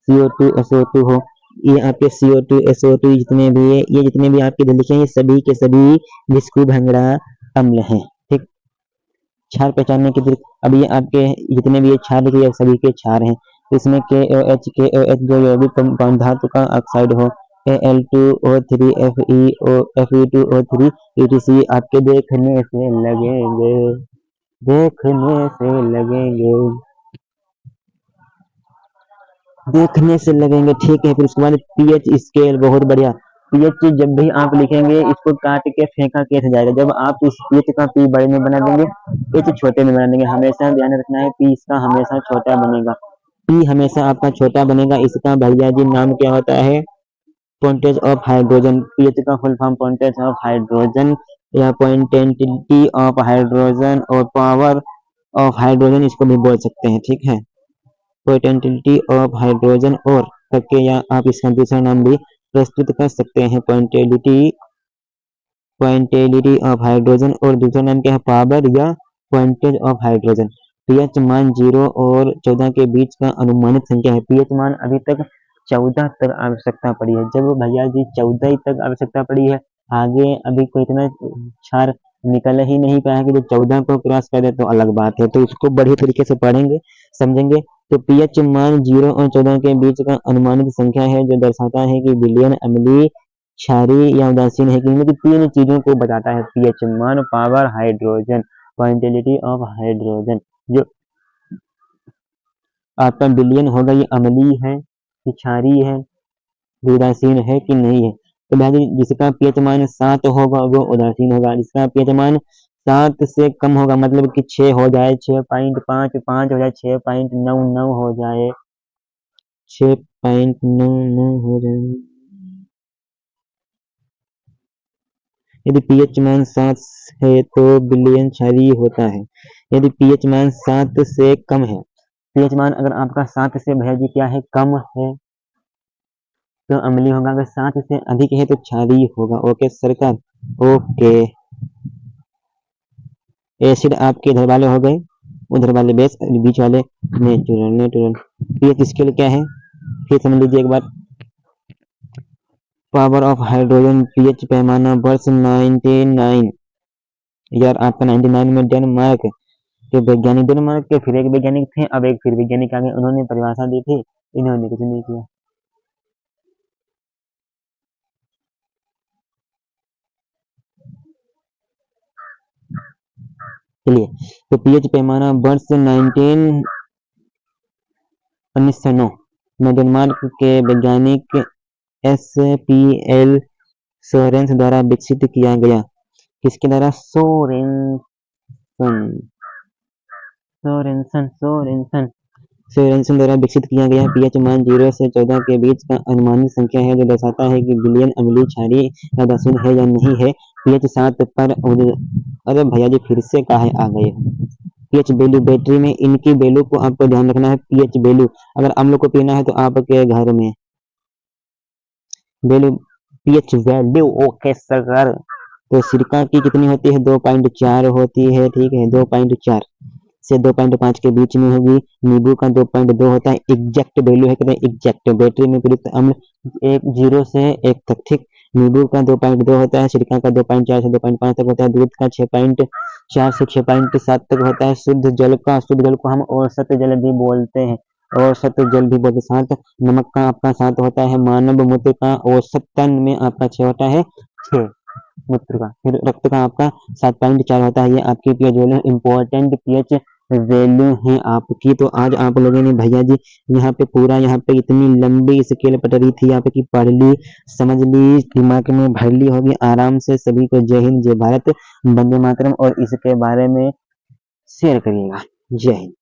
Speaker 1: CO2 SO2 हो। ये आपके CO2 SO2 जितने भी है, ये जितने भी आपके लिखे हैं, ये सभी के सभी विस्कु भंगड़ा अम्ल हैं, ठीक। क्षार पहचानने की ट्रिक, अब ये आपके जितने भी ये क्षार लिखे सभी के क्षार हैं। इसमें KOH जो यौगिक कंपाउंड धातु का ऑक्साइड हो, Al2O3 Fe2O3 etc आपके देखने से लगेंगे, ठीक है। फिर उसके बाद पीएच स्केल, बहुत बढ़िया। पीएच जब भी आप लिखेंगे, इसको काट के फेंका कैसे जाएगा। जब आप इस पीएच का पी बड़े में बना देंगे, एच छोटे में बना देंगे। हमेशा ध्यान रखना है, पी इसका हमेशा छोटा बनेगा, पी हमेशा आपका छोटा बनेगा। इसका भैया जी नाम क्या होता है, पॉइंटेज ऑफ हाइड्रोजन। पीएच का फुल फॉर्म पॉइंटेज ऑफ हाइड्रोजन या पॉइंटेंटिटी ऑफ हाइड्रोजन और पावर ऑफ हाइड्रोजन, इसको भी बोल सकते हैं, ठीक है। पोटेंटिलिटी ऑफ हाइड्रोजन और करके, या आप इसका दूसरा नाम भी प्रस्तुत कर सकते हैं, पॉइंटेलिटी ऑफ हाइड्रोजन, और दूसरा नाम क्या है, पावर या पॉइंटेज ऑफ हाइड्रोजन। पीएच मान 0 और 14 के बीच का अनुमानित संख्या है। पीएच मान अभी तक 14 तक आवश्यकता पड़ी है। जब भैया जी 14 तक आवश्यकता पड़ी है, आगे अभी कोई इतना क्षार निकल ही नहीं पाया कि जो 14 को क्रॉस कर दे तो अलग बात है। तो इसको बढ़िया तरीके से पढ़ेंगे, समझेंगे। तो पीएच मान 0 और 14 के बीच का अनुमानित संख्या है, जो दर्शाता है कि विलयन अम्लीय, क्षारीय या उदासीन है। क्योंकि तीन चीजों को बताता है पीएच मान, पावर, हाइड्रोजन, पॉइंटिलिटी ऑफ हाइड्रोजन। जो आपका विलयन होगा, ये अम्लीय है कि क्षारीय है, उदासीन है कि नहीं है। तो भाई जिसका पीएच मान 7 होगा वो उदासीन होगा, जिसका पीएच मान 7 से कम होगा, मतलब कि 6 हो जाए, 6.55 हो जाए, 6.99 हो जाए, 6.99 हो जाए, यदि पीएच मान 7 है तो विलयन क्षारीय होता है। यदि पीएच मान 7 से कम है, पीएच मान अगर आपका 7 से भैया जी क्या है, कम है, तो अम्लीय होगा। अगर 7 से अधिक है तो क्षारीय होगा। ओके सरकार, ओके। एसिड आपके इधर वाले हो गए, उधर वाले बेस, बीच वाले नेचुरल। पीएच स्केल क्या है, फिर समझ लीजिए एक बार। पावर ऑफ हाइड्रोजन पीएच पैमाना वर्ष 99, यार आपका 99 में डेनमार्क के वैज्ञानिक, डेनमार्क के फिर एक वैज्ञानिक थे, अब एक फिर वैज्ञानिक आ गए, उन्होंने परिभाषा दी थी, इन्होंने कुछ नहीं किया। चलिए, तो पीएच पैमाना वर्ष 1909 में डेनमार्क के वैज्ञानिक SPL सोरेन्स द्वारा विकसित किया गया। किसके द्वारा, सोरेन्सन द्वारा विकसित किया गया। पीएच मान 0 से 14 के बीच का अनुमानित संख्या है, जो दर्शाता है कि विलयन अम्लीय, क्षारीय या उदासीन है या नहीं है। पीएच 7 पर, अरे भैया जी फिर से काहे आ गए। पीएच वैल्यू, बैटरी में इनकी वैल्यू को आपको ध्यान रखना है। पीएच वैल्यू, अगर अम्ल को पीना है तो आपके घर में value, pH value, okay sir. तो सिरका की कितनी होती है, 2.4 होती है, ठीक है, 2.4 से 2.5 के बीच में होगी। नींबू का 2.2 होता है। एग्जैक्ट वैल्यू है, कहते हैं एग्जैक्ट। बैटरी में प्रयुक्त अम्ल 0 से 1 तक, ठीक। नींबू का 2.2 होता है, सिरका का 2.4 से 2.5 तक होता है, दूध का 6.4 से 6.7 तक होता है। शुद्ध जल को हम औसत जल भी बोलते हैं। औसत जल भी बोलते 7, नमक का आपका 7 होता है, मानव मूत्र का औसतन में आपका 6 होता है, 6 मूत्र का। फिर रक्त का आपका 7.4 होता है। ये आपकी pH value important pH value है आपकी। तो आज आप लोगों ने भैया जी यहाँ पे पूरा यहाँ पे इतनी लंबी स्केल पढ़ रही थी, यहाँ पे कि पढ़ ली, समझ ली, दिमाग में भर ली होगी आराम से। सभी को जय हिंद, जय भारत, वंदे मातरम, और इसके बारे में शेयर करिएगा। जय हिंद।